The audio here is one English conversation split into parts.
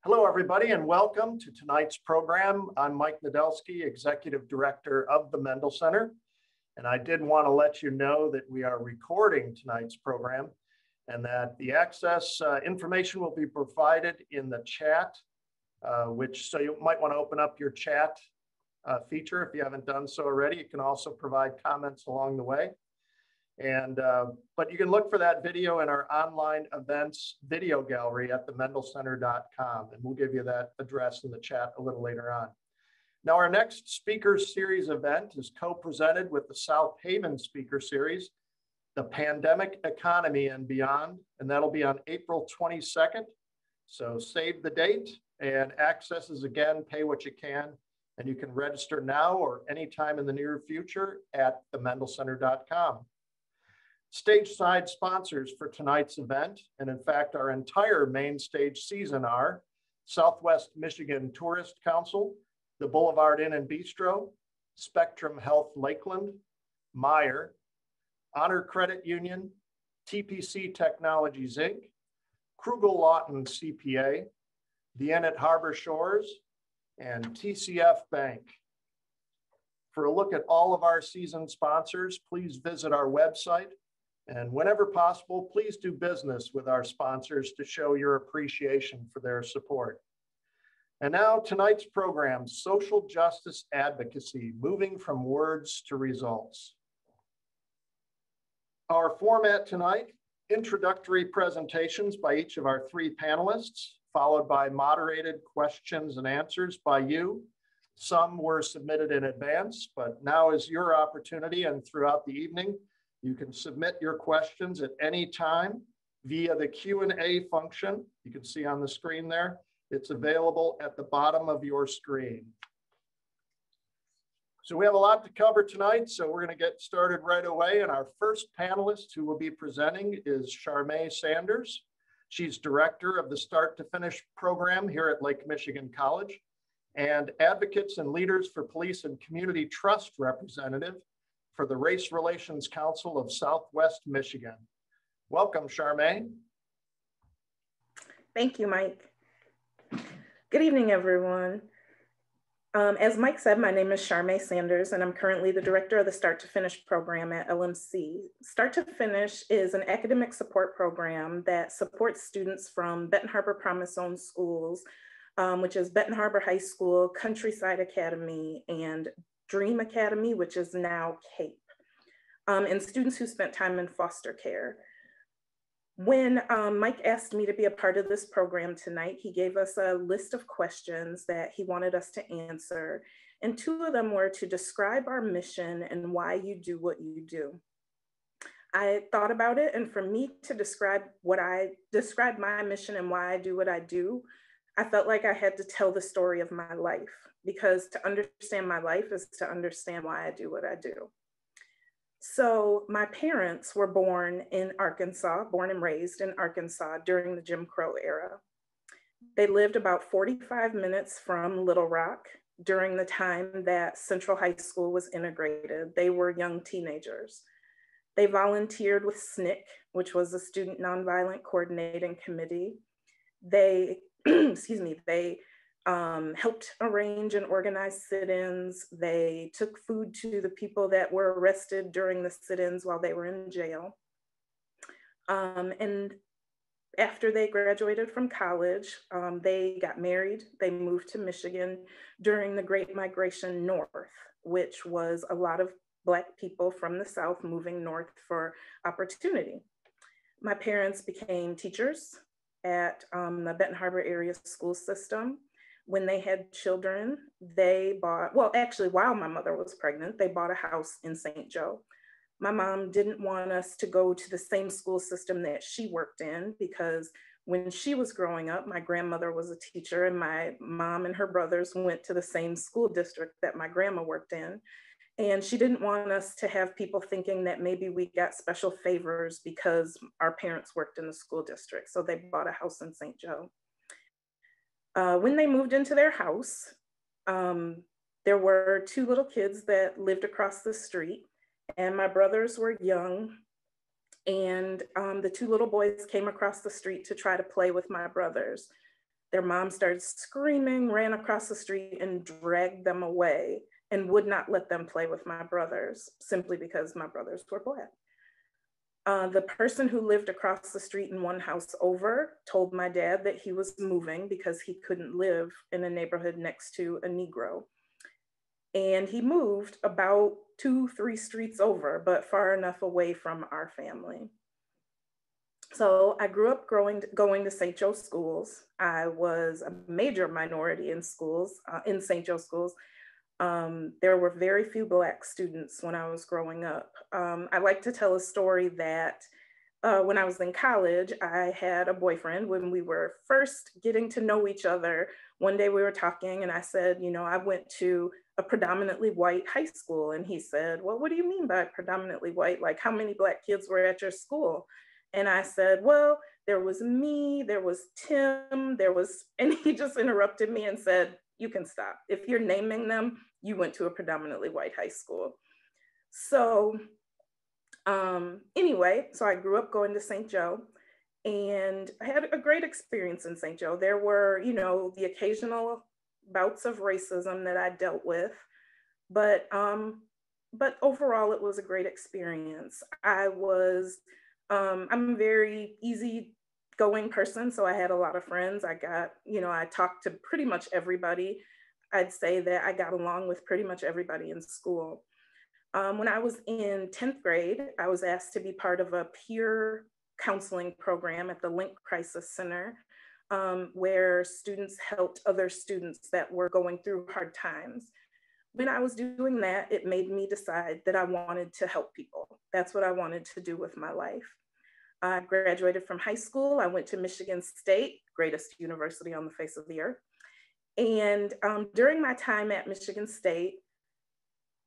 Hello, everybody, and welcome to tonight's program. I'm Mike Nadelski, Executive Director of the Mendel Center. And I did want to let you know that we are recording tonight's program and that the access information will be provided in the chat, so you might want to open up your chat feature if you haven't done so already. You can also provide comments along the way. But you can look for that video in our online events video gallery at themendelcenter.com, and we'll give you that address in the chat a little later on. Now, our next Speaker Series event is co-presented with the South Haven Speaker Series, The Pandemic Economy and Beyond, and that'll be on April 22nd. So save the date, and access is again, pay what you can, and you can register now or anytime in the near future at themendelcenter.com. Stage side sponsors for tonight's event, and in fact, our entire main stage season are Southwest Michigan Tourist Council, the Boulevard Inn and Bistro, Spectrum Health Lakeland, Meyer, Honor Credit Union, TPC Technologies Inc., Krugel Lawton CPA, the Inn at Harbor Shores, and TCF Bank. For a look at all of our season sponsors, please visit our website. And whenever possible, please do business with our sponsors to show your appreciation for their support. And now tonight's program, Social Justice Advocacy, Moving from Words to Results. Our format tonight, introductory presentations by each of our three panelists, followed by moderated questions and answers by you. Some were submitted in advance, but now is your opportunity, and throughout the evening, you can submit your questions at any time via the Q&A function. You can see on the screen there. It's available at the bottom of your screen. So we have a lot to cover tonight, so we're going to get started right away. And our first panelist who will be presenting is Charmay Sanders. She's director of the Start to Finish program here at Lake Michigan College and Advocates and Leaders for Police and Community Trust representative for the Race Relations Council of Southwest Michigan. Welcome, Charmae. Thank you, Mike. Good evening, everyone. As Mike said, my name is Charmay Sanders, and I'm currently the director of the Start to Finish program at LMC. Start to Finish is an academic support program that supports students from Benton Harbor Promise Zone schools, which is Benton Harbor High School, Countryside Academy, and Dream Academy, which is now CAPE, and students who spent time in foster care. When Mike asked me to be a part of this program tonight, he gave us a list of questions that he wanted us to answer. And two of them were to describe our mission and why you do what you do. I thought about it, and for me to describe my mission and why I do what I do, I felt like I had to tell the story of my life, because to understand my life is to understand why I do what I do. So my parents were born in Arkansas, born and raised in Arkansas during the Jim Crow era. They lived about 45 minutes from Little Rock during the time that Central High School was integrated. They were young teenagers. They volunteered with SNCC, which was the Student Nonviolent Coordinating Committee. They, helped arrange and organize sit-ins. They took food to the people that were arrested during the sit-ins while they were in jail. And after they graduated from college, they got married. They moved to Michigan during the Great Migration North, which was a lot of Black people from the South moving north for opportunity. My parents became teachers at the Benton Harbor area school system. When they had children, they bought, well, actually, while my mother was pregnant, they bought a house in St. Joe. My mom didn't want us to go to the same school system that she worked in, because when she was growing up, my grandmother was a teacher and my mom and her brothers went to the same school district that my grandma worked in. And she didn't want us to have people thinking that maybe we got special favors because our parents worked in the school district. So they bought a house in St. Joe. When they moved into their house, there were two little kids that lived across the street, and my brothers were young, and the two little boys came across the street to try to play with my brothers. Their mom started screaming, ran across the street and dragged them away and would not let them play with my brothers simply because my brothers were Black. The person who lived across the street in one house over told my dad that he was moving because he couldn't live in a neighborhood next to a Negro. And he moved about 2-3 streets over, but far enough away from our family. So I grew up going to St. Joe schools. I was a major minority in schools, in St. Joe schools. There were very few Black students when I was growing up. I like to tell a story that when I was in college, I had a boyfriend when we were first getting to know each other. One day we were talking and I said, you know, I went to a predominantly white high school. And he said, well, what do you mean by predominantly white? Like, how many Black kids were at your school? And I said, well, there was me, there was Tim, and he just interrupted me and said, you can stop. If you're naming them, you went to a predominantly white high school. So anyway, so I grew up going to St. Joe and I had a great experience in St. Joe. There were, you know, the occasional bouts of racism that I dealt with, but overall it was a great experience. I'm a very easygoing person, so I had a lot of friends. I talked to pretty much everybody. I'd say that I got along with pretty much everybody in school. When I was in 10th grade, I was asked to be part of a peer counseling program at the Link Crisis Center, where students helped other students that were going through hard times. When I was doing that, it made me decide that I wanted to help people. That's what I wanted to do with my life. I graduated from high school. I went to Michigan State, greatest university on the face of the earth. And during my time at Michigan State,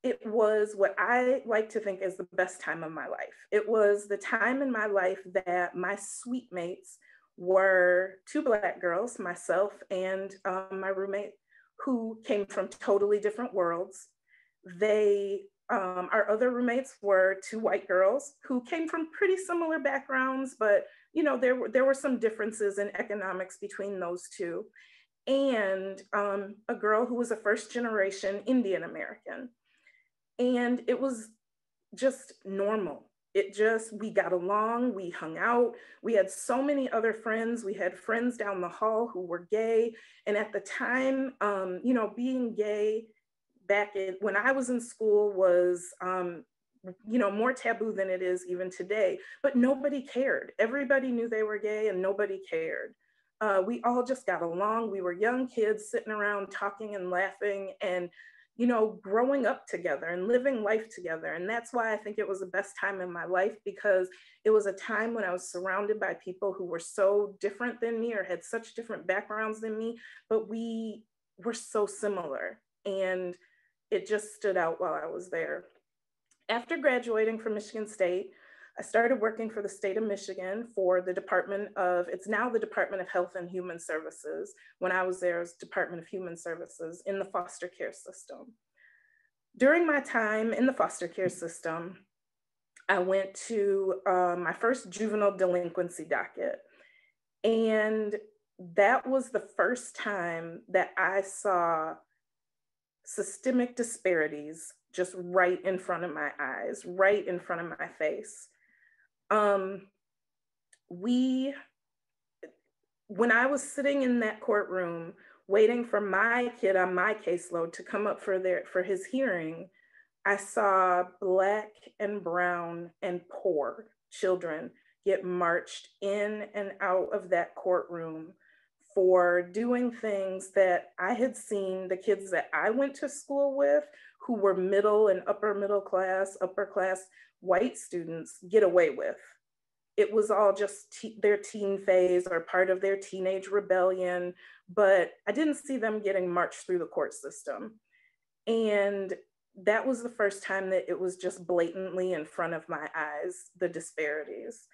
it was what I like to think is the best time of my life. It was the time in my life that my suite mates were 2 Black girls, myself and my roommate, who came from totally different worlds. Our other roommates were 2 white girls who came from pretty similar backgrounds, but you know, there were some differences in economics between those two. And a girl who was a first generation Indian American. And it was just normal. We got along, we hung out, we had so many other friends. We had friends down the hall who were gay. And at the time, you know, being gay when I was in school was, you know, more taboo than it is even today, but nobody cared. Everybody knew they were gay and nobody cared. We all just got along. We were young kids sitting around talking and laughing and, you know, growing up together and living life together. And that's why I think it was the best time in my life, because it was a time when I was surrounded by people who were so different than me or had such different backgrounds than me, but we were so similar. And it just stood out while I was there. After graduating from Michigan State, I started working for the state of Michigan for it's now the Department of Health and Human Services. When I was there, it was Department of Human Services in the foster care system. During my time in the foster care system, I went to my first juvenile delinquency docket. And that was the first time that I saw systemic disparities just right in front of my eyes, right in front of my face. When I was sitting in that courtroom waiting for my kid on my caseload to come up for his hearing, I saw Black and brown and poor children get marched in and out of that courtroom for doing things that I had seen the kids that I went to school with, who were middle and upper middle class, upper class white students, get away with. It was all just their teen phase or part of their teenage rebellion, but I didn't see them getting marched through the court system. And that was the first time that it was just blatantly in front of my eyes, the disparities.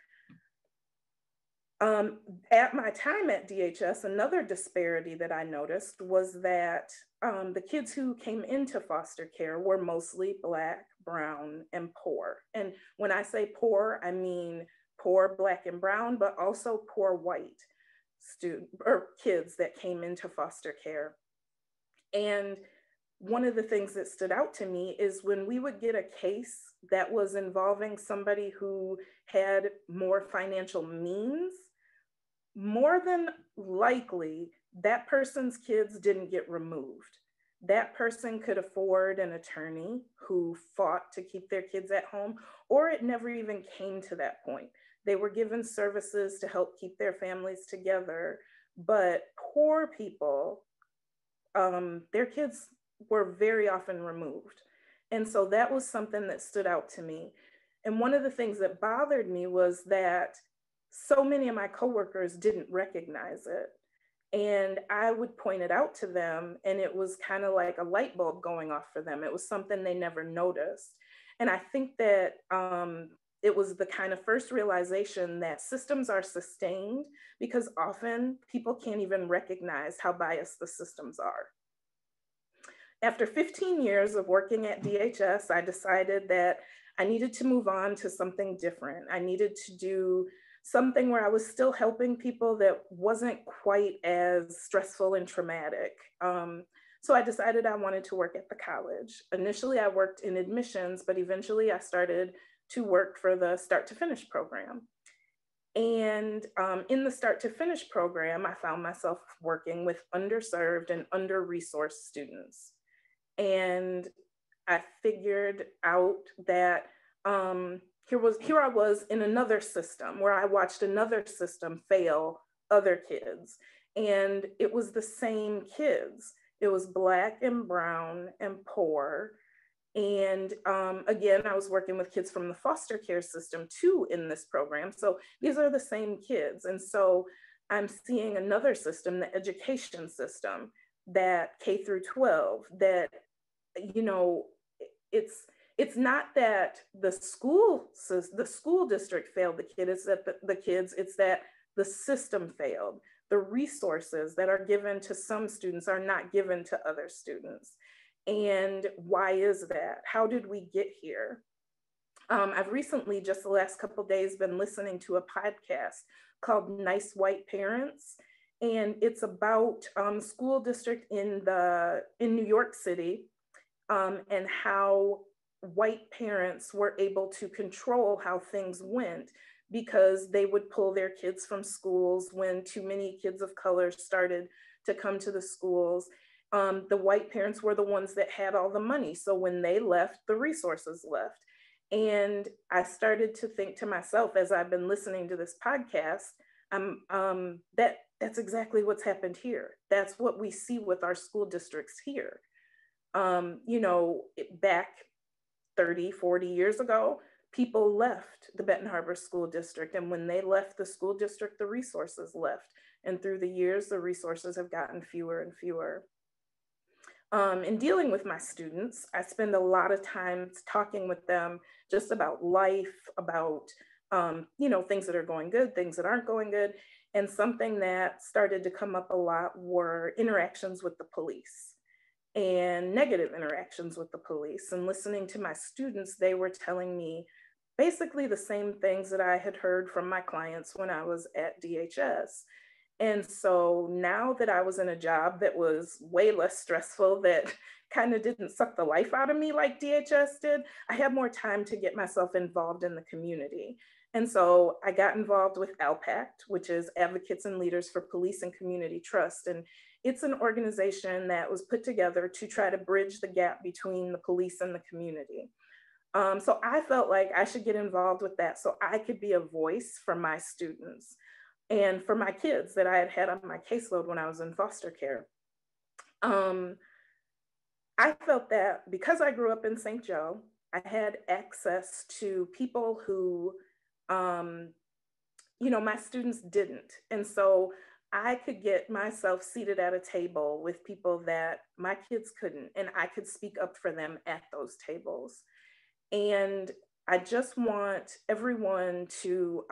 At my time at DHS, another disparity that I noticed was that the kids who came into foster care were mostly Black, brown, and poor. And when I say poor, I mean poor Black and brown, but also poor white. kids that came into foster care. And one of the things that stood out to me is when we would get a case that was involving somebody who had more financial means, more than likely, that person's kids didn't get removed. That person could afford an attorney who fought to keep their kids at home, or it never even came to that point. They were given services to help keep their families together, but poor people, their kids were very often removed. And so that was something that stood out to me. And one of the things that bothered me was that so many of my coworkers didn't recognize it. And I would point it out to them, and it was kind of like a light bulb going off for them. It was something they never noticed. And I think that it was the kind of first realization that systems are sustained because often people can't even recognize how biased the systems are. After 15 years of working at DHS, I decided that I needed to move on to something different. I needed to do something where I was still helping people that wasn't quite as stressful and traumatic. So I decided I wanted to work at the college. Initially, I worked in admissions, but eventually I started to work for the Start to Finish program. And in the Start to Finish program, I found myself working with underserved and under-resourced students. And I figured out that here I was in another system where I watched another system fail other kids. And it was the same kids. It was Black and brown and poor. And again, I was working with kids from the foster care system too in this program. So these are the same kids. And so I'm seeing another system, the education system, that K through 12, that, you know, it's not that the school district failed the kid, it's that the kids, it's that the system failed. The resources that are given to some students are not given to other students. And why is that? How did we get here? I've recently, just the last couple of days, been listening to a podcast called Nice White Parents. And it's about school district in New York City and how white parents were able to control how things went because they would pull their kids from schools when too many kids of color started to come to the schools. The white parents were the ones that had all the money. So when they left, the resources left. And I started to think to myself, as I've been listening to this podcast, that's exactly what's happened here. That's what we see with our school districts here. You know, back 30, 40 years ago, people left the Benton Harbor School District. And when they left the school district, the resources left. And through the years, the resources have gotten fewer and fewer. In dealing with my students, I spend a lot of time talking with them just about life, about you know, things that are going good, things that aren't going good. And something that started to come up a lot were interactions with the police and negative interactions with the police. And listening to my students, they were telling me basically the same things that I had heard from my clients when I was at DHS. And so now that I was in a job that was way less stressful, that kind of didn't suck the life out of me like DHS did, I had more time to get myself involved in the community. And so I got involved with ALPACT, which is Advocates and Leaders for Police and Community Trust. And it's an organization that was put together to try to bridge the gap between the police and the community. So I felt like I should get involved with that so I could be a voice for my students and for my kids that I had had on my caseload when I was in foster care. I felt that because I grew up in St. Joe, I had access to people who, you know, my students didn't. And so I could get myself seated at a table with people that my kids couldn't, and I could speak up for them at those tables. And I just want everyone to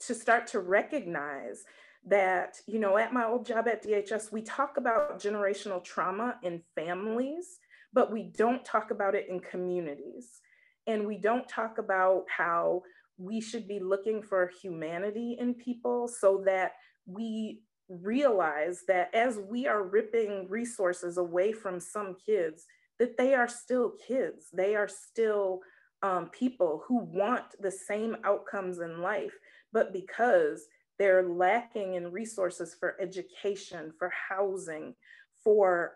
start to recognize that, you know, at my old job at DHS, we talk about generational trauma in families, but we don't talk about it in communities. And we don't talk about how we should be looking for humanity in people so that we realize that as we are ripping resources away from some kids, that they are still kids. They are still people who want the same outcomes in life, but because they're lacking in resources for education, for housing, for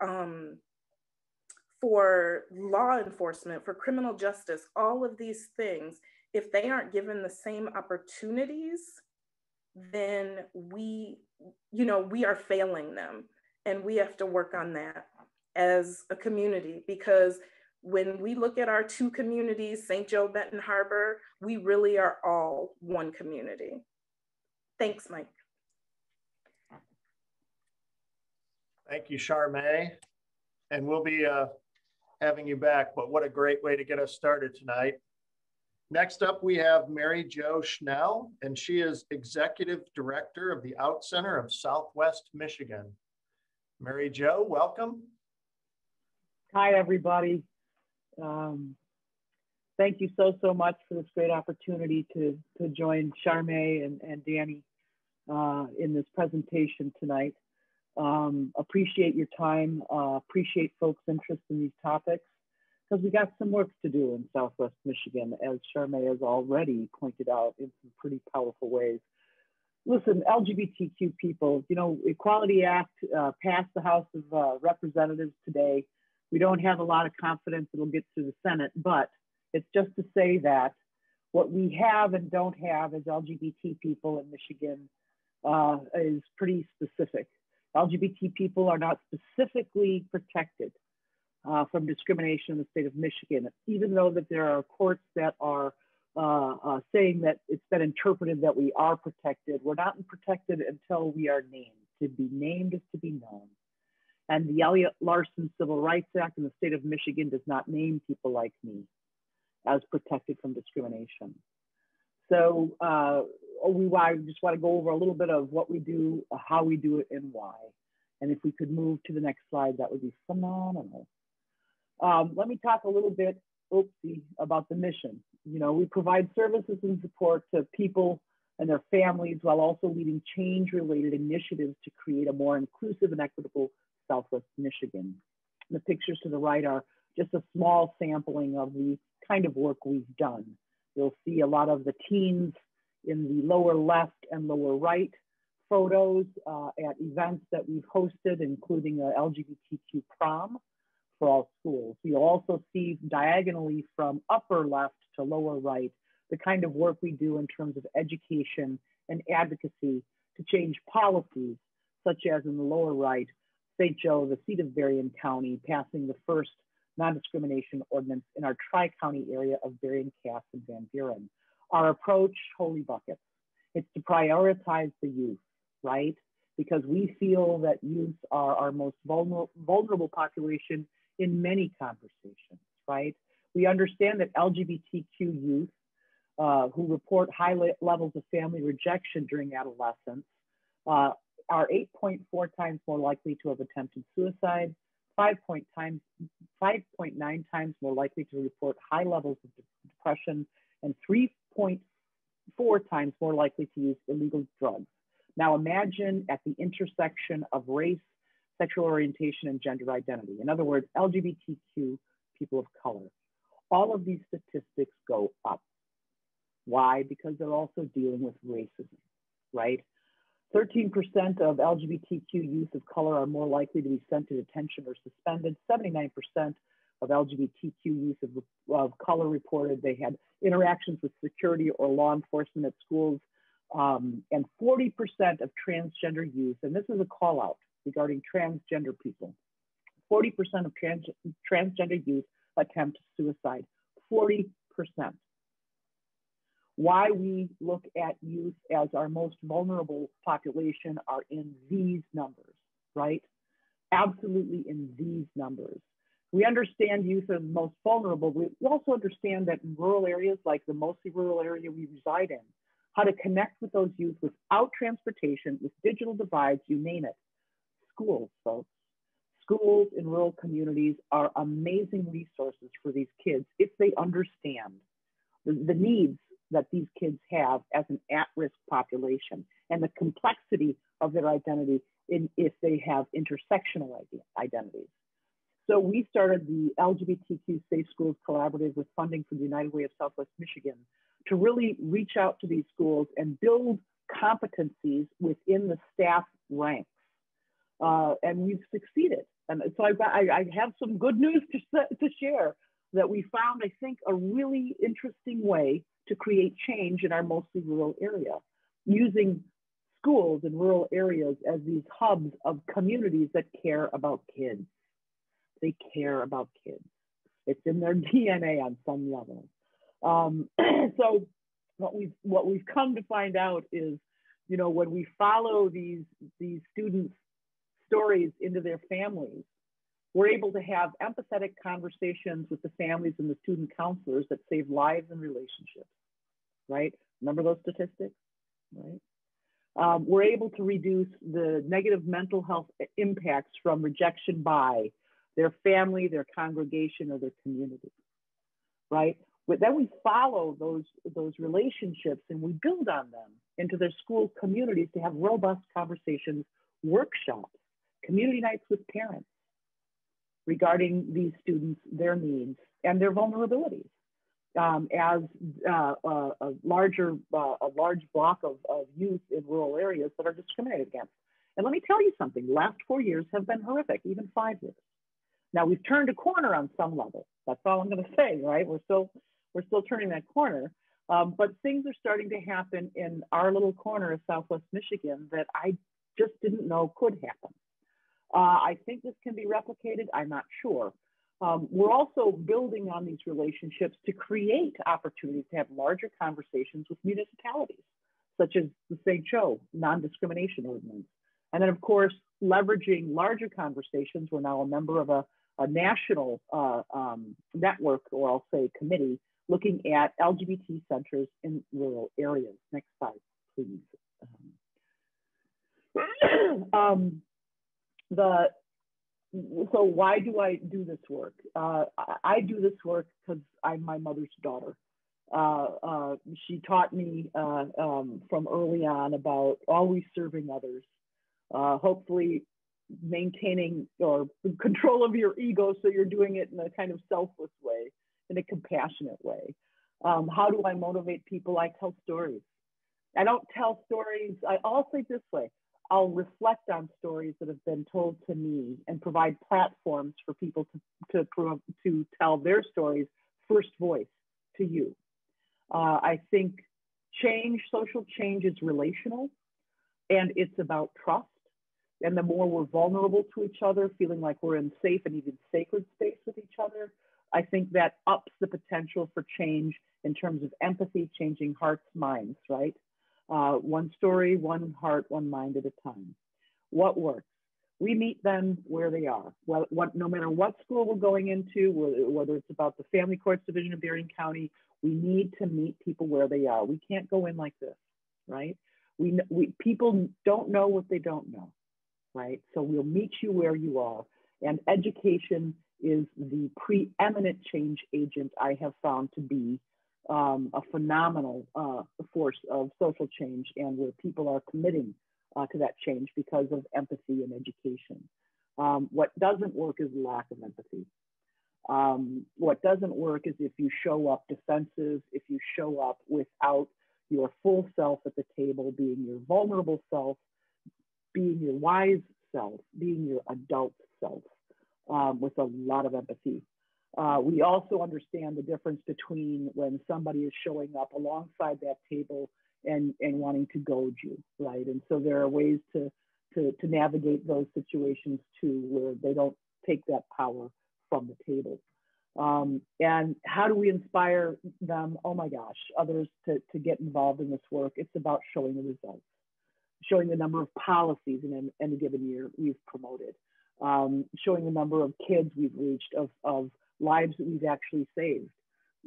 law enforcement, for criminal justice, all of these things, if they aren't given the same opportunities, then we are failing them. And we have to work on that as a community, because when we look at our two communities, St. Joe, Benton Harbor, we really are all one community. Thanks, Mike. Thank you, Charmae. And we'll be having you back, but what a great way to get us started tonight. Next up, we have Mary Jo Schnell, and she is Executive Director of the Out Center of Southwest Michigan. Mary Jo, welcome. Hi, everybody. Thank you so much for this great opportunity to join Charmae and Danny in this presentation tonight. Appreciate your time, appreciate folks' interest in these topics, because we got some work to do in Southwest Michigan, as Charmae has already pointed out in some pretty powerful ways. Listen, LGBTQ people, Equality Act passed the House of Representatives today. We don't have a lot of confidence it'll get through the Senate, but it's just to say that what we have and don't have as LGBT people in Michigan is pretty specific. LGBT people are not specifically protected from discrimination in the state of Michigan, even though that there are courts that are saying that it's been interpreted that we are protected. We're not protected until we are named. To be named is to be known. And the Elliott Larson Civil Rights Act in the state of Michigan does not name people like me as protected from discrimination. So I just want to go over a little bit of what we do, how we do it, and why. And if we could move to the next slide, that would be phenomenal. Let me talk a little bit, about the mission. We provide services and support to people and their families while also leading change-related initiatives to create a more inclusive and equitable Southwest Michigan. The pictures to the right are just a small sampling of the kind of work we've done. You'll see a lot of the teens in the lower left and lower right photos at events that we've hosted, including a LGBTQ prom for all schools. You'll also see diagonally from upper left to lower right the kind of work we do in terms of education and advocacy to change policies, such as in the lower right, St. Joe, the seat of Berrien County, passing the first non-discrimination ordinance in our tri-county area of Berrien, Cass, and Van Buren. Our approach, holy buckets. It's to prioritize the youth, right? Because we feel that youth are our most vulnerable population in many conversations, right? We understand that LGBTQ youth who report high levels of family rejection during adolescence are 8.4 times more likely to have attempted suicide, 5.9 times more likely to report high levels of depression, and 3.4 times more likely to use illegal drugs. Now imagine at the intersection of race, sexual orientation, and gender identity. In other words, LGBTQ people of color. All of these statistics go up. Why? Because they're also dealing with racism, right? 13% of LGBTQ youth of color are more likely to be sent to detention or suspended. 79% of LGBTQ youth of color reported they had interactions with security or law enforcement at schools. And 40% of transgender youth, and this is a call out regarding transgender people, 40% of transgender youth attempt suicide, 40%. Why we look at youth as our most vulnerable population are in these numbers, right? Absolutely in these numbers. We understand youth are most vulnerable. We also understand that in rural areas, like the mostly rural area we reside in, how to connect with those youth without transportation, with digital divides, you name it. Schools, folks. Schools in rural communities are amazing resources for these kids if they understand the needs that these kids have as an at-risk population. and the complexity of their identity if they have intersectional identities. So we started the LGBTQ Safe Schools Collaborative with funding from the United Way of Southwest Michigan to really reach out to these schools and build competencies within the staff ranks. And we've succeeded. And so I have some good news to share that we found, I think, a really interesting way to create change in our mostly rural area, using schools in rural areas as these hubs of communities that care about kids. They care about kids. It's in their DNA on some level. So what we've come to find out is, you know, when we follow these students' stories into their families, we're able to have empathetic conversations with the families and the student counselors that save lives and relationships, right? Remember those statistics, right? We're able to reduce the negative mental health impacts from rejection by their family, their congregation, or their community, right? But then we follow those relationships and we build on them into their school communities to have robust conversations, workshops, community nights with parents regarding these students, their needs, and their vulnerabilities as a large block of youth in rural areas that are discriminated against. And let me tell you something, the last 4 years have been horrific, even 5 years. Now we've turned a corner on some level. That's all I'm going to say, right? We're still turning that corner, but things are starting to happen in our little corner of Southwest Michigan that I just didn't know could happen. I think this can be replicated. I'm not sure. We're also building on these relationships to create opportunities to have larger conversations with municipalities, such as the St. Joe non-discrimination ordinance. And then, of course, leveraging larger conversations. We're now a member of a national network, or I'll say committee, looking at LGBT centers in rural areas. Next slide, please. So why do I do this work? I do this work because I'm my mother's daughter. She taught me from early on about always serving others, hopefully maintaining or control of your ego so you're doing it in a kind of selfless way, in a compassionate way. How do I motivate people? I tell stories. I don't tell stories, I'll say this way, I'll reflect on stories that have been told to me and provide platforms for people to tell their stories first voice to you. I think social change is relational, and it's about trust. And the more we're vulnerable to each other, feeling like we're in safe and even sacred space with each other, I think that ups the potential for change in terms of empathy, changing hearts, minds, right? One story, one heart, one mind at a time. What works? We meet them where they are. Well, no matter what school we're going into, whether it's about the Family Courts Division of Berrien County, we need to meet people where they are. We can't go in like this, right? People don't know what they don't know, right? So we'll meet you where you are. And education is the preeminent change agent I have found to be a phenomenal force of social change, and where people are committing to that change because of empathy and education. What doesn't work is lack of empathy. What doesn't work is if you show up defensive, if you show up without your full self at the table, being your vulnerable self, being your wise self, being your adult self, with a lot of empathy. We also understand the difference between when somebody is showing up alongside that table and wanting to goad you, right? And so there are ways to navigate those situations too, where they don't take that power from the table. And how do we inspire them, oh my gosh, others to get involved in this work? It's about showing the results, showing the number of policies in any given year we've promoted, showing the number of kids we've reached, of lives that we've actually saved,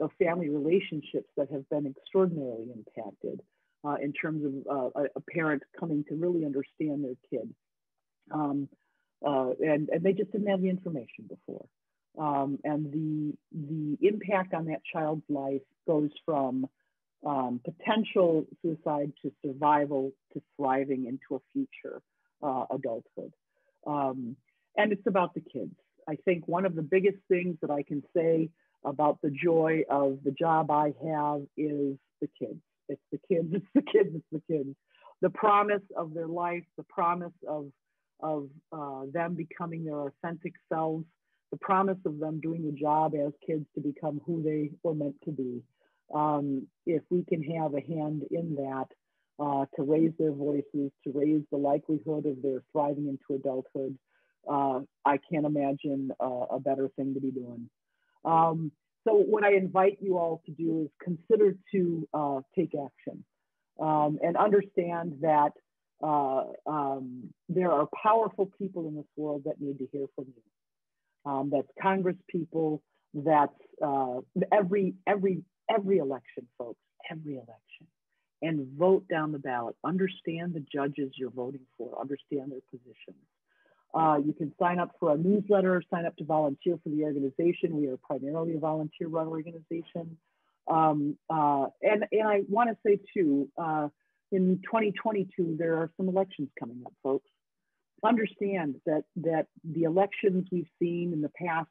of family relationships that have been extraordinarily impacted in terms of a parent coming to really understand their kid. And they just didn't have the information before. And the impact on that child's life goes from potential suicide to survival to thriving into a future adulthood. And it's about the kids. I think one of the biggest things that I can say about the joy of the job I have is the kids. It's the kids, it's the kids, it's the kids. The promise of their life, the promise of them becoming their authentic selves, the promise of them doing the job as kids to become who they were meant to be. If we can have a hand in that, to raise their voices, to raise the likelihood of their thriving into adulthood, I can't imagine a better thing to be doing. So what I invite you all to do is consider to take action and understand that there are powerful people in this world that need to hear from you. That's Congress people, that's every election, folks, every election. And vote down the ballot. Understand the judges you're voting for, understand their positions. You can sign up for a newsletter, sign up to volunteer for the organization. We are primarily a volunteer-run organization. And I want to say too, in 2022, there are some elections coming up, folks. Understand that the elections we've seen in the past,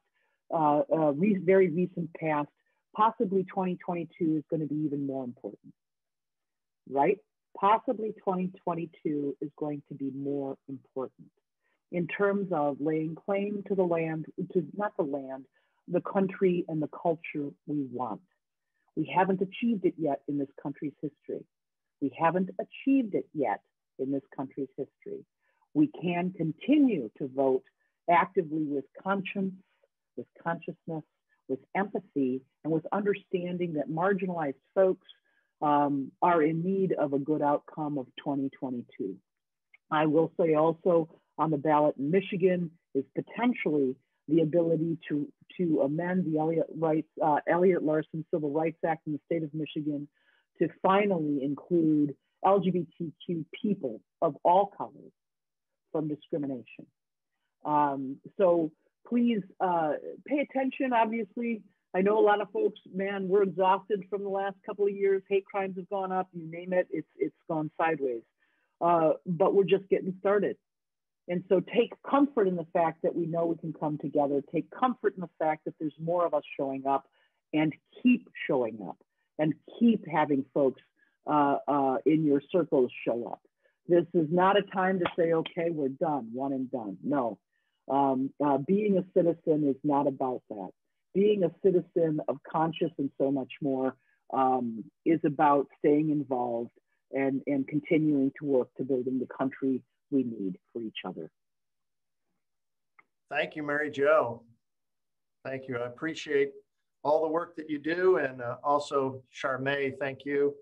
very recent past, possibly 2022 is going to be even more important, right? Possibly 2022 is going to be more important in terms of laying claim to the land, not the land, the country and the culture we want. We haven't achieved it yet in this country's history. We haven't achieved it yet in this country's history. We can continue to vote actively with conscience, with consciousness, with empathy, and with understanding that marginalized folks are in need of a good outcome of 2022. I will say also on the ballot in Michigan is potentially the ability to amend the Elliott Larson Civil Rights Act in the state of Michigan to finally include LGBTQ people of all colors from discrimination. So please pay attention. Obviously, I know a lot of folks, man, we're exhausted from the last couple of years. Hate crimes have gone up, you name it, it's gone sideways. But we're just getting started. And so take comfort in the fact that we know we can come together. Take comfort in the fact that there's more of us showing up, and keep showing up and keep having folks in your circles show up. This is not a time to say, okay, we're done, one and done. No, being a citizen is not about that. Being a citizen of conscience and so much more is about staying involved and continuing to work to building the country we need for each other. Thank you, Mary Jo. Thank you. I appreciate all the work that you do, and also Charmae, thank you.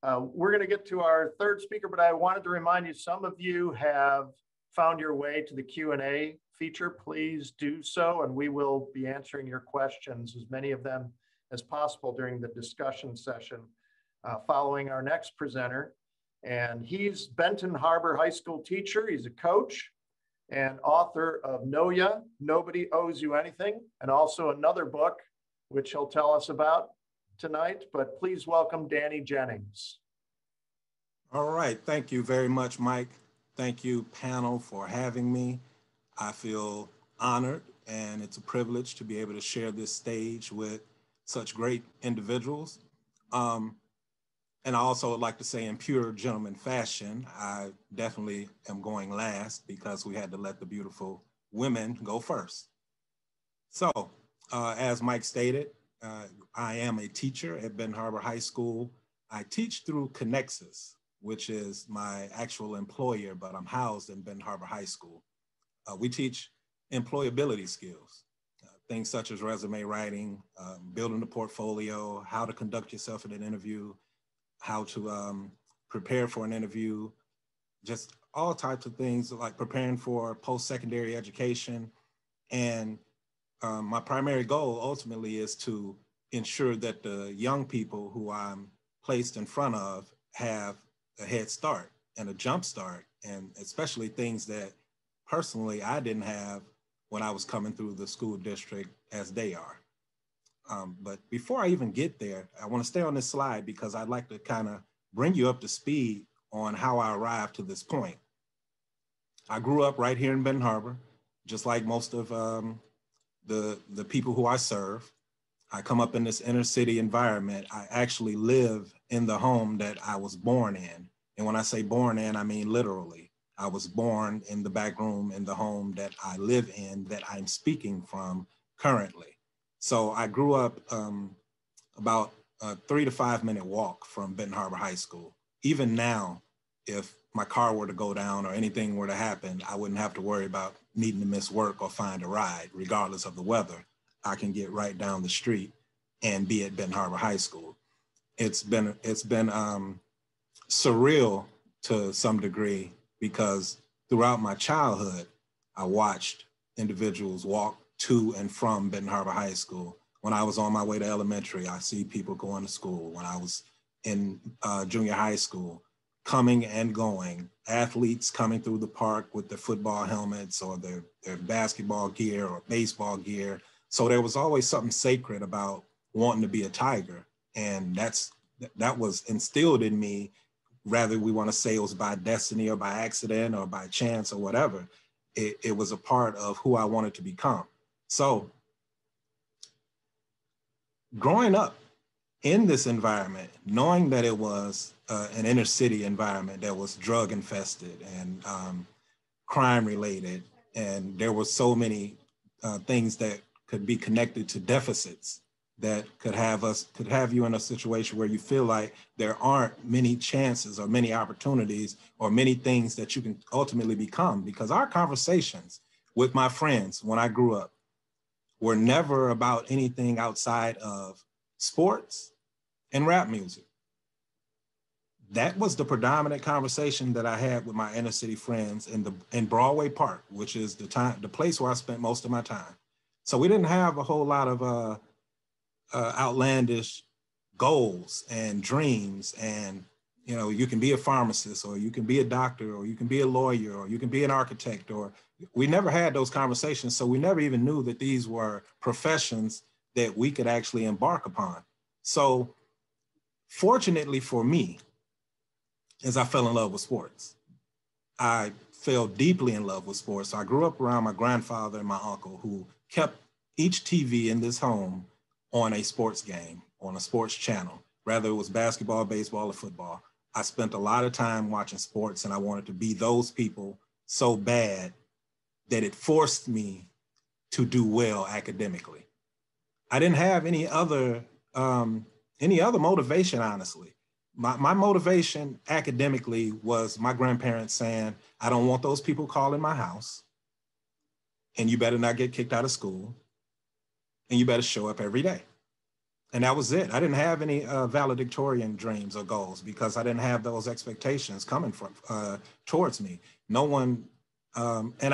We're going to get to our third speaker, but I wanted to remind you, some of you have found your way to the Q&A feature. Please do so, and we will be answering your questions, as many of them as possible, during the discussion session following our next presenter. And he's Benton Harbor High School teacher. He's a coach and author of NOYA, Nobody Owes You Anything, and also another book, which he'll tell us about tonight. But please welcome Danny Jennings. All right, thank you very much, Mike. Thank you, panel, for having me. I feel honored, and it's a privilege to be able to share this stage with such great individuals. And I also would like to say, in pure gentleman fashion, I definitely am going last because we had to let the beautiful women go first. So, as Mike stated, I am a teacher at Benton Harbor High School. I teach through Connexus, which is my actual employer, but I'm housed in Benton Harbor High School. We teach employability skills, things such as resume writing, building a portfolio, how to conduct yourself in an interview, how to prepare for an interview, just all types of things like preparing for post-secondary education. And my primary goal ultimately is to ensure that the young people who I'm placed in front of have a head start and a jump start, and especially things that personally I didn't have when I was coming through the school district as they are. But before I even get there, I want to stay on this slide because I'd like to kind of bring you up to speed on how I arrived to this point. I grew up right here in Benton Harbor, just like most of the people who I serve. I come up in this inner city environment. I actually live in the home that I was born in. And when I say born in, I mean literally. I was born in the back room in the home that I live in, that I'm speaking from currently. So I grew up about a 3 to 5 minute walk from Benton Harbor High School. Even now, if my car were to go down or anything were to happen, I wouldn't have to worry about needing to miss work or find a ride, regardless of the weather. I can get right down the street and be at Benton Harbor High School. It's been surreal to some degree because throughout my childhood, I watched individuals walk to and from Benton Harbor High School. When I was on my way to elementary, I see people going to school. When I was in junior high school, coming and going, athletes coming through the park with their football helmets or their basketball gear or baseball gear. So there was always something sacred about wanting to be a Tiger. And that was instilled in me, whether we want to say it was by destiny or by accident or by chance or whatever. It was a part of who I wanted to become. So growing up in this environment, knowing that it was an inner city environment that was drug infested and crime related, and there were so many things that could be connected to deficits that could have you in a situation where you feel like there aren't many chances or many opportunities or many things that you can ultimately become. Because our conversations with my friends when I grew up were never about anything outside of sports and rap music. That was the predominant conversation that I had with my inner city friends in Broadway Park, which is the place where I spent most of my time. So we didn't have a whole lot of outlandish goals and dreams, and you can be a pharmacist, or you can be a doctor, or you can be a lawyer, or you can be an architect, or we never had those conversations. So we never even knew that these were professions that we could actually embark upon. So fortunately for me, as I fell in love with sports, I fell deeply in love with sports. So I grew up around my grandfather and my uncle, who kept each TV in this home on a sports game, on a sports channel, whether it was basketball, baseball, or football. I spent a lot of time watching sports, and I wanted to be those people so bad that it forced me to do well academically. I didn't have any other motivation, honestly. My motivation academically was my grandparents saying, I don't want those people calling my house, and you better not get kicked out of school, and you better show up every day. And that was it. I didn't have any valedictorian dreams or goals because I didn't have those expectations coming from towards me. No one, and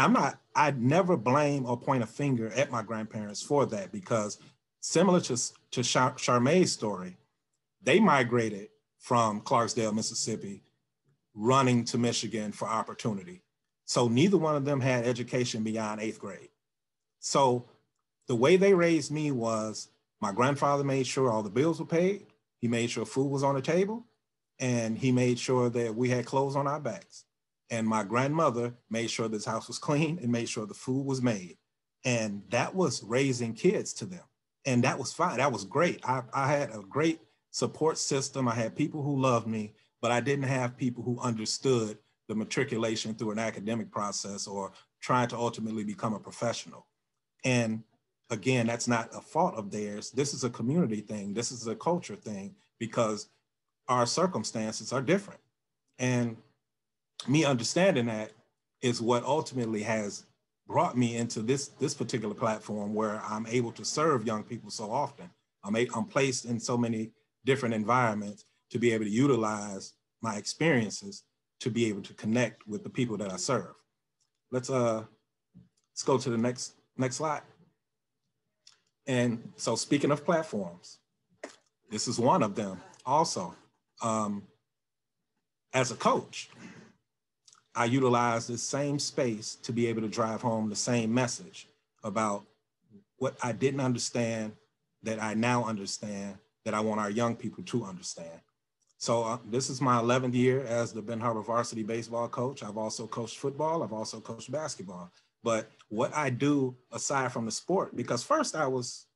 I never blame or point a finger at my grandparents for that, because similar to Charmay's story, they migrated from Clarksdale, Mississippi, running to Michigan for opportunity. So neither one of them had education beyond 8th grade. So the way they raised me was, my grandfather made sure all the bills were paid. He made sure food was on the table, and he made sure that we had clothes on our backs. And my grandmother made sure this house was clean and made sure the food was made. And that was raising kids to them. And that was fine. That was great. I had a great support system. I had people who loved me, but I didn't have people who understood the matriculation through an academic process or trying to ultimately become a professional. And again, that's not a fault of theirs. This is a community thing. This is a culture thing, because our circumstances are different. And me understanding that is what ultimately has brought me into this particular platform, where I'm able to serve young people so often. I'm placed in so many different environments to be able to utilize my experiences to be able to connect with the people that I serve. Let's go to the next slide. And so, speaking of platforms, this is one of them also. As a coach, I utilize this same space to be able to drive home the same message about what I didn't understand that I now understand that I want our young people to understand. So this is my 11th year as the Benton Harbor varsity baseball coach. I've also coached football. I've also coached basketball. But what I do aside from the sport, because first I was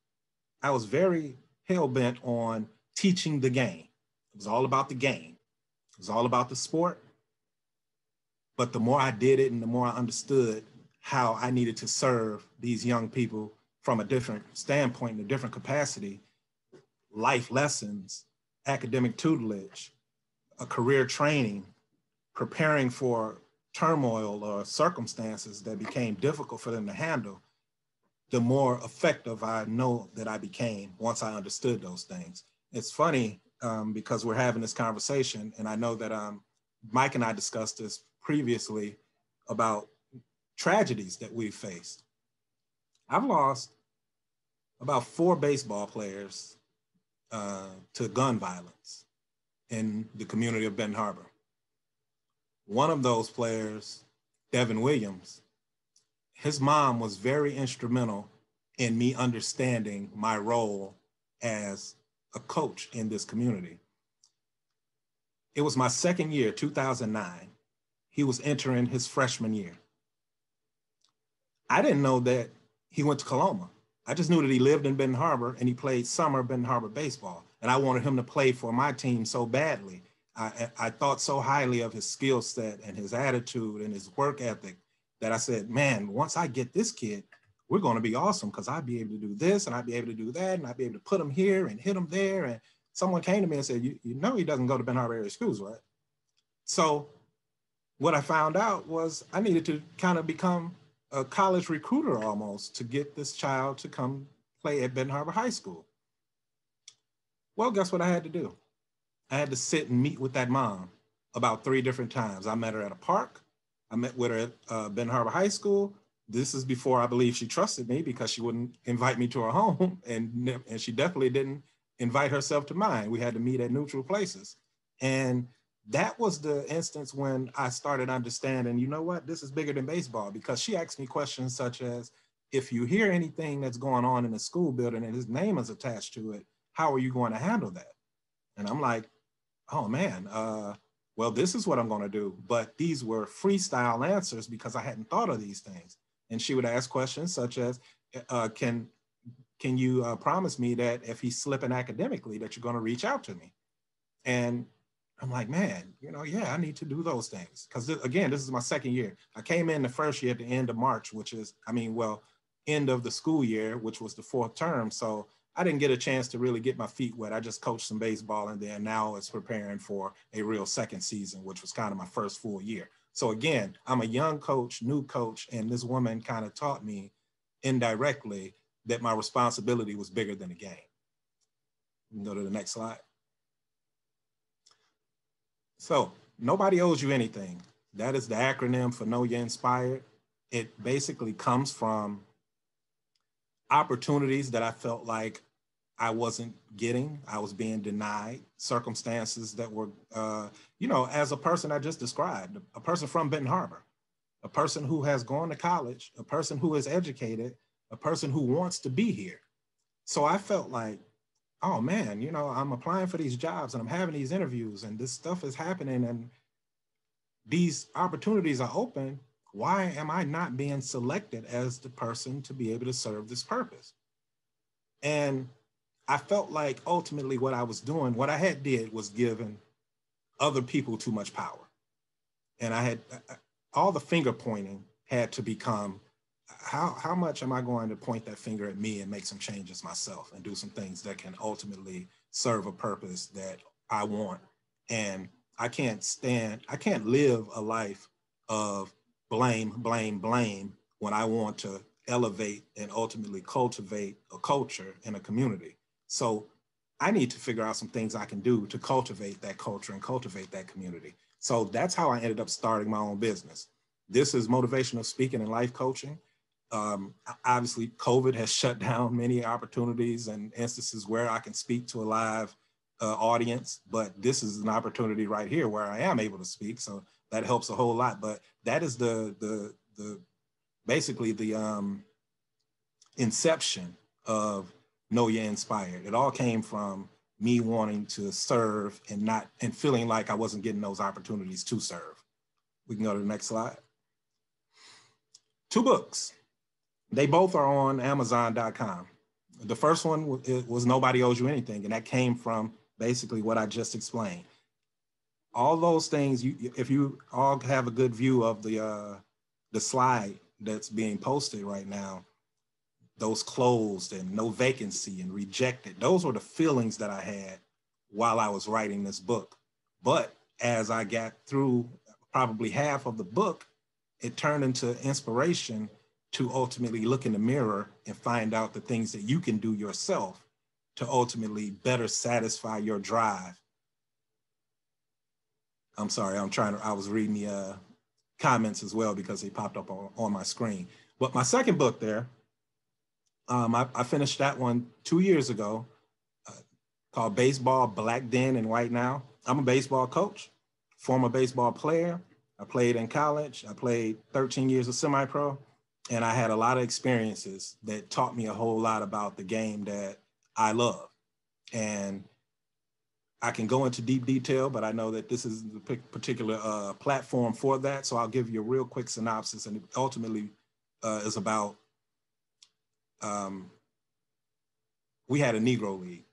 very hell-bent on teaching the game. It was all about the game. It was all about the sport. But the more I did it and the more I understood how I needed to serve these young people from a different standpoint, in a different capacity, life lessons, academic tutelage, a career training, preparing for turmoil or circumstances that became difficult for them to handle, the more effective I know that I became once I understood those things. It's funny because we're having this conversation, and I know that Mike and I discussed this previously about tragedies that we've faced. I've lost about 4 baseball players to gun violence in the community of Benton Harbor. One of those players, Devin Williams, his mom was very instrumental in me understanding my role as a coach in this community. It was my second year, 2009. He was entering his freshman year. I didn't know that he went to Coloma. I just knew that he lived in Benton Harbor and he played summer Benton Harbor baseball. And I wanted him to play for my team so badly. I thought so highly of his skill set and his attitude and his work ethic that I said, man, once I get this kid, we're going to be awesome because I'd be able to do this and I'd be able to do that and I'd be able to put him here and hit him there. And someone came to me and said, you know he doesn't go to Benton Harbor area schools, right? So what I found out was I needed to kind of become a college recruiter almost to get this child to come play at Benton Harbor High School. Well, guess what I had to do? I had to sit and meet with that mom about 3 different times. I met her at a park. I met with her at Benton Harbor High School. This is before I believe she trusted me because she wouldn't invite me to her home, and she definitely didn't invite herself to mine. We had to meet at neutral places. And that was the instance when I started understanding, you know what, this is bigger than baseball, because she asked me questions such as, if you hear anything that's going on in the school building and his name is attached to it, how are you going to handle that? And I'm like, oh man, well, this is what I'm going to do. But these were freestyle answers because I hadn't thought of these things. And she would ask questions such as, can you promise me that if he's slipping academically, that you're going to reach out to me? And I'm like, man, you know, yeah, I need to do those things. Because again, this is my second year. I came in the first year at the end of March, which is, end of the school year, which was the 4th term. So I didn't get a chance to really get my feet wet. I just coached some baseball, and then now it's preparing for a real second season, which was kind of my first full year. So again, I'm a young coach, new coach, and this woman kind of taught me indirectly that my responsibility was bigger than the game. You can go to the next slide. So nobody owes you anything. That is the acronym for NOYA Inspired. It basically comes from opportunities that I felt like I wasn't getting. I was being denied, circumstances that were, as a person I just described, a person from Benton Harbor, a person who has gone to college, a person who is educated, a person who wants to be here. So I felt like, oh man, I'm applying for these jobs and I'm having these interviews and this stuff is happening and these opportunities are open. Why am I not being selected as the person to be able to serve this purpose? And I felt like ultimately what I was doing, what I had did was giving other people too much power. And I had, all the finger pointing had to become, how much am I going to point that finger at me and make some changes myself and do some things that can ultimately serve a purpose that I want? And I can't live a life of blame when I want to elevate and ultimately cultivate a culture in a community. So I need to figure out some things I can do to cultivate that culture and cultivate that community. So that's how I ended up starting my own business. This is motivational speaking and life coaching. Obviously, COVID has shut down many opportunities and instances where I can speak to a live audience, but this is an opportunity right here where I am able to speak. So that helps a whole lot. But that is basically the inception of NOYA inspired. It all came from me wanting to serve and feeling like I wasn't getting those opportunities to serve. We can go to the next slide. 2 books. They both are on Amazon.com. The first one was Nobody Owes You Anything, and that came from basically what I just explained. All those things, if you all have a good view of the slide that's being posted right now, those closed and no vacancy and rejected, those were the feelings that I had while I was writing this book. But as I got through probably half of the book, it turned into inspiration to ultimately look in the mirror and find out the things that you can do yourself to ultimately better satisfy your drive. I'm sorry, I was reading the comments as well because they popped up on my screen. But my second book there, I finished that one 2 years ago, called Baseball, Black Then and White Now. I'm a baseball coach, former baseball player. I played in college. I played 13 years of semi-pro, and I had a lot of experiences that taught me a whole lot about the game that I love. And I can go into deep detail, but I know that this is the particular platform for that. So I'll give you a real quick synopsis, and it ultimately is about, we had a Negro League.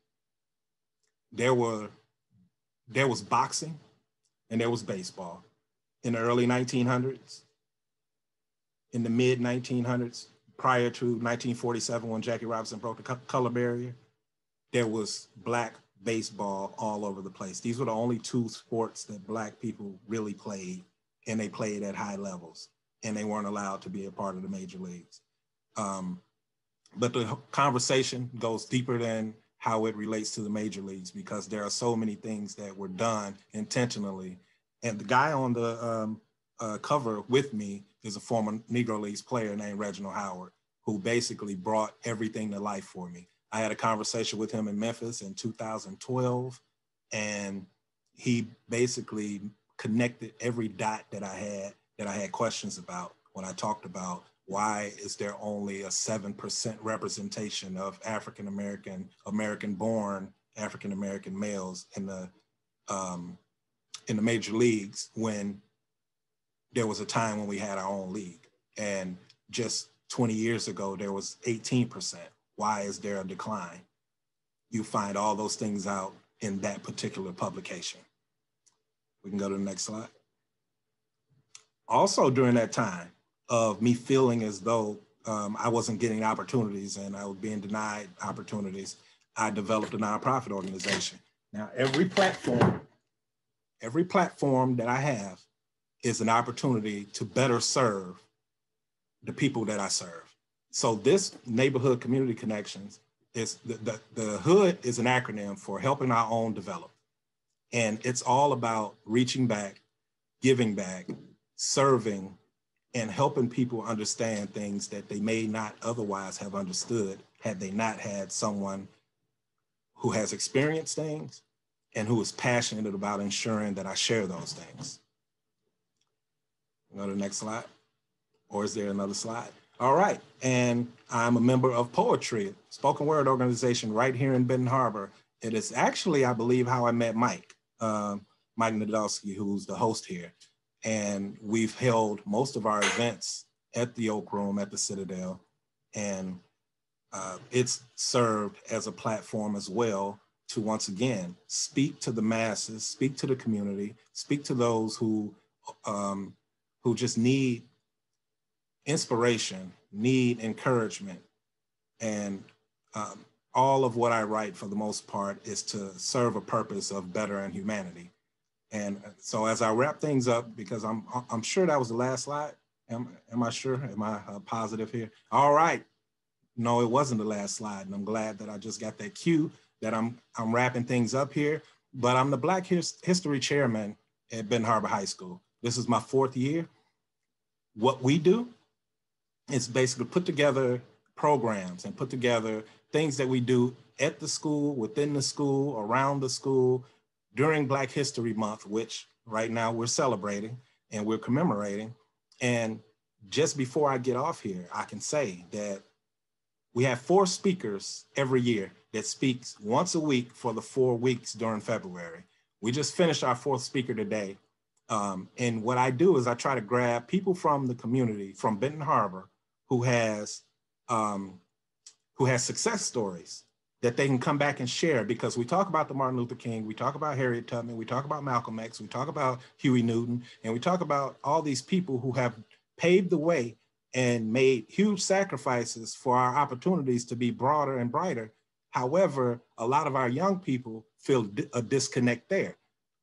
There was boxing and there was baseball in the early 1900s, in the mid 1900s, prior to 1947 when Jackie Robinson broke the color barrier. There was Black baseball all over the place. These were the only 2 sports that Black people really played, and they played at high levels, and they weren't allowed to be a part of the major leagues. But the conversation goes deeper than how it relates to the major leagues, because there are so many things that were done intentionally. And the guy on the cover with me is a former Negro Leagues player named Reginald Howard, who basically brought everything to life for me. I had a conversation with him in Memphis in 2012, and he basically connected every dot that I had questions about when I talked about why is there only a 7% representation of American-born African-American males in the major leagues, when there was a time when we had our own league. And just 20 years ago, there was 18%. Why is there a decline? You find all those things out in that particular publication. We can go to the next slide. Also during that time of me feeling as though I wasn't getting opportunities and I was being denied opportunities, I developed a nonprofit organization. Now, every platform that I have is an opportunity to better serve the people that I serve. So this Neighborhood Community Connections is the HOOD is an acronym for Helping Our Own Develop. And it's all about reaching back, giving back, serving, and helping people understand things that they may not otherwise have understood had they not had someone who has experienced things and who is passionate about ensuring that I share those things. Go to the next slide. Or is there another slide? All right, and I'm a member of Poetry, spoken word organization right here in Benton Harbor. It is actually, I believe, how I met Mike Nadelski, who's the host here. And we've held most of our events at the Oak Room at the Citadel. And it's served as a platform as well to, once again, speak to the masses, speak to the community, speak to those who just need inspiration, need encouragement. And all of what I write, for the most part, is to serve a purpose of bettering humanity. And so as I wrap things up, because I'm sure that was the last slide. Am I sure? Am I positive here? All right. No, it wasn't the last slide. And I'm glad that I just got that cue that I'm wrapping things up here. But I'm the Black History Chairman at Benton Harbor High School. This is my 4th year. What we do is basically put together programs and put together things that we do at the school, within the school, around the school, during Black History Month, which right now we're celebrating and we're commemorating. And just before I get off here, I can say that we have 4 speakers every year that speaks once a week for the 4 weeks during February. We just finished our 4th speaker today. And what I do is I try to grab people from the community, from Benton Harbor, who has success stories that they can come back and share, because we talk about the Martin Luther King, we talk about Harriet Tubman, we talk about Malcolm X, we talk about Huey Newton, and we talk about all these people who have paved the way and made huge sacrifices for our opportunities to be broader and brighter. However, a lot of our young people feel a disconnect there.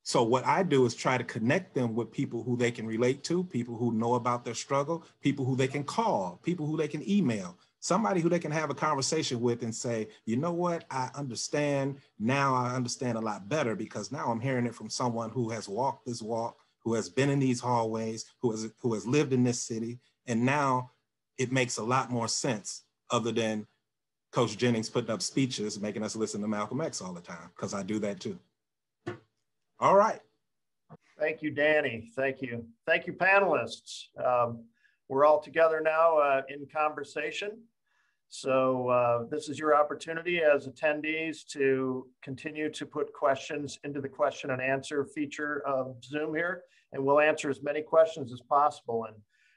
So what I do is try to connect them with people who they can relate to, people who know about their struggle, people who they can call, people who they can email, somebody who they can have a conversation with and say, you know what, I understand. Now I understand a lot better, because now I'm hearing it from someone who has walked this walk, who has been in these hallways, who has lived in this city. And now it makes a lot more sense, other than Coach Jennings putting up speeches, making us listen to Malcolm X all the time, because I do that too. All right. Thank you, Danny. Thank you. Thank you, panelists. We're all together now in conversation. So this is your opportunity as attendees to continue to put questions into the question and answer feature of Zoom here, and we'll answer as many questions as possible. And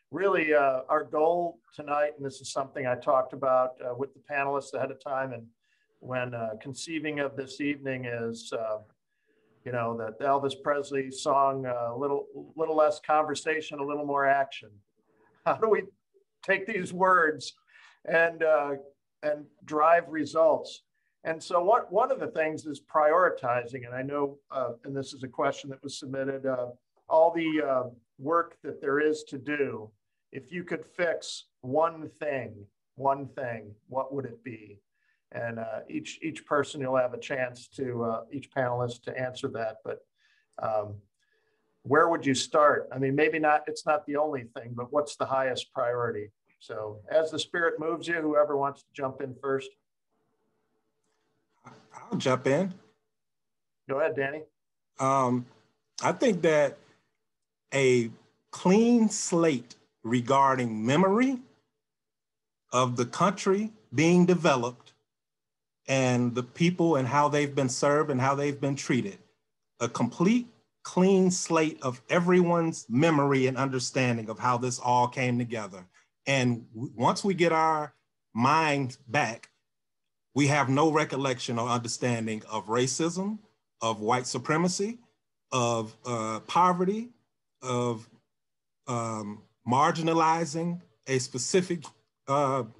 really our goal tonight, and this is something I talked about with the panelists ahead of time, and when conceiving of this evening, is you know, that Elvis Presley song, a little less conversation, a little more action. How do we take these words and drive results? And so one of the things is prioritizing, and I know, and this is a question that was submitted, all the work that there is to do. If you could fix one thing, what would it be? And each person, you'll have a chance to, each panelist to answer that, but where would you start? I mean, maybe not, it's not the only thing, but what's the highest priority? So as the spirit moves you, whoever wants to jump in first. I'll jump in. Go ahead, Danny. I think that a clean slate regarding memory of the country being developed and the people and how they've been served and how they've been treated. A complete clean slate of everyone's memory and understanding of how this all came together. And once we get our minds back, we have no recollection or understanding of racism, of white supremacy, of poverty, of marginalizing a specific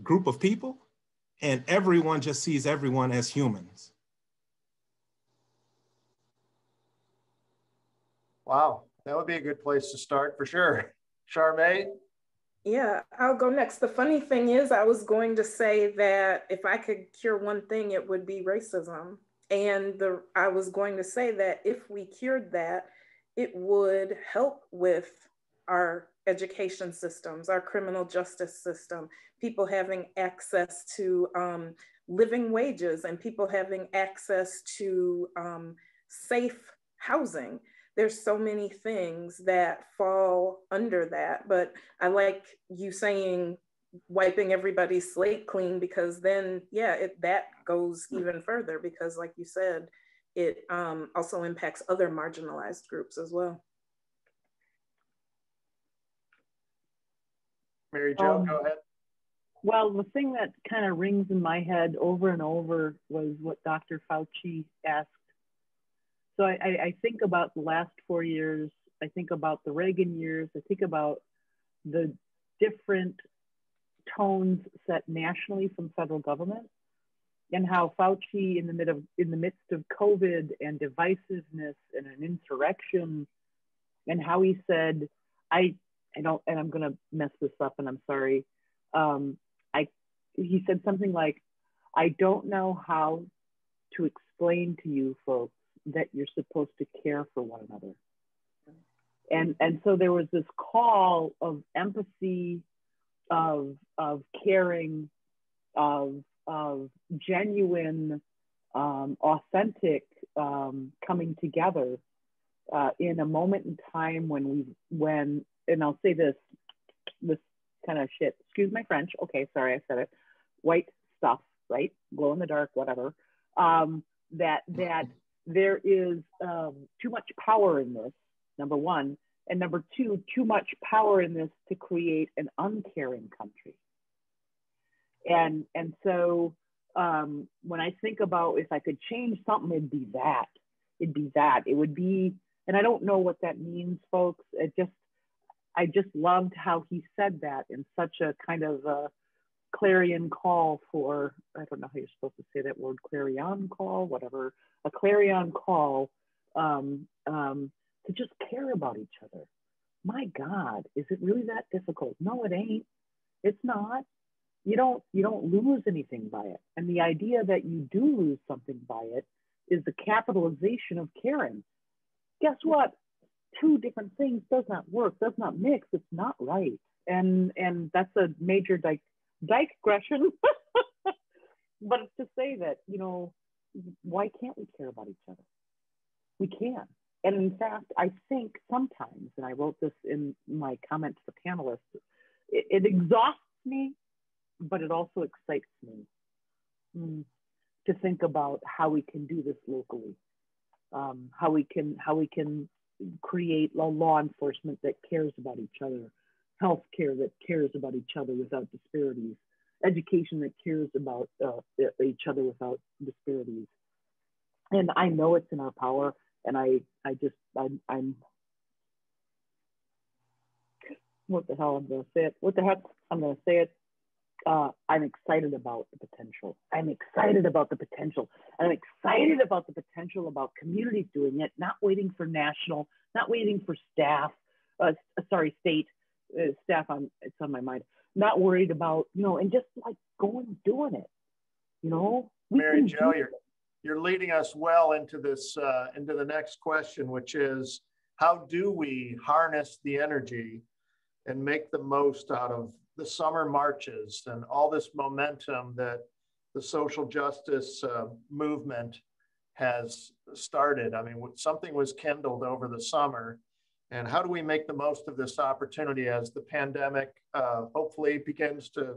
group of people, and everyone just sees everyone as humans. Wow, that would be a good place to start for sure. Charmae? Yeah, I'll go next. The funny thing is, I was going to say that if I could cure one thing, it would be racism. And I was going to say that if we cured that, it would help with our education systems, our criminal justice system, people having access to living wages, and people having access to safe housing. There's so many things that fall under that, but I like you saying wiping everybody's slate clean, because then, yeah, that goes even further, because like you said, it also impacts other marginalized groups as well. Mary Jo, go ahead. Well, the thing that kind of rings in my head over and over was what Dr. Fauci asked. So I think about the last 4 years, I think about the Reagan years, I think about the different tones set nationally from federal government, and how Fauci in the midst of COVID and divisiveness and an insurrection, and how he said, I don't, and I'm gonna mess this up and I'm sorry. He said something like, I don't know how to explain to you folks that you're supposed to care for one another. And so there was this call of empathy, of caring, of genuine, authentic coming together in a moment in time when, and I'll say this kind of shit, excuse my French, okay, sorry, I said it, white stuff, right? Glow in the dark, whatever. That there is too much power in this, number one. And number two, too much power in this to create an uncaring country. And so when I think about if I could change something, it'd be that. It would be, and I don't know what that means, folks. I just loved how he said that in such a kind of a clarion call for, I don't know how you're supposed to say that word, clarion call, whatever, a clarion call to just care about each other. My God, is it really that difficult? No, it ain't. It's not. You don't lose anything by it. And the idea that you do lose something by it is the capitalization of caring. Guess what? Two different things does not work, does not mix. It's not right. And that's a major digression. But it's to say that, why can't we care about each other? We can. And in fact, I think sometimes, and I wrote this in my comment to the panelists, it exhausts me, but it also excites me to think about how we can do this locally, how we can create a law enforcement that cares about each other, healthcare that cares about each other without disparities, education that cares about each other without disparities. And I know it's in our power, and I'm what the hell, I'm gonna say it. What the heck, I'm gonna say it. I'm excited about the potential. I'm excited about the potential. And I'm excited about the potential about communities doing it, not waiting for national, not waiting for staff, state staff, it's on my mind, not worried about, and just like going and doing it, Mary Jo, you're leading us well into this, into the next question, which is, how do we harness the energy and make the most out of the summer marches and all this momentum that the social justice movement has started? I mean, something was kindled over the summer, and how do we make the most of this opportunity as the pandemic hopefully begins to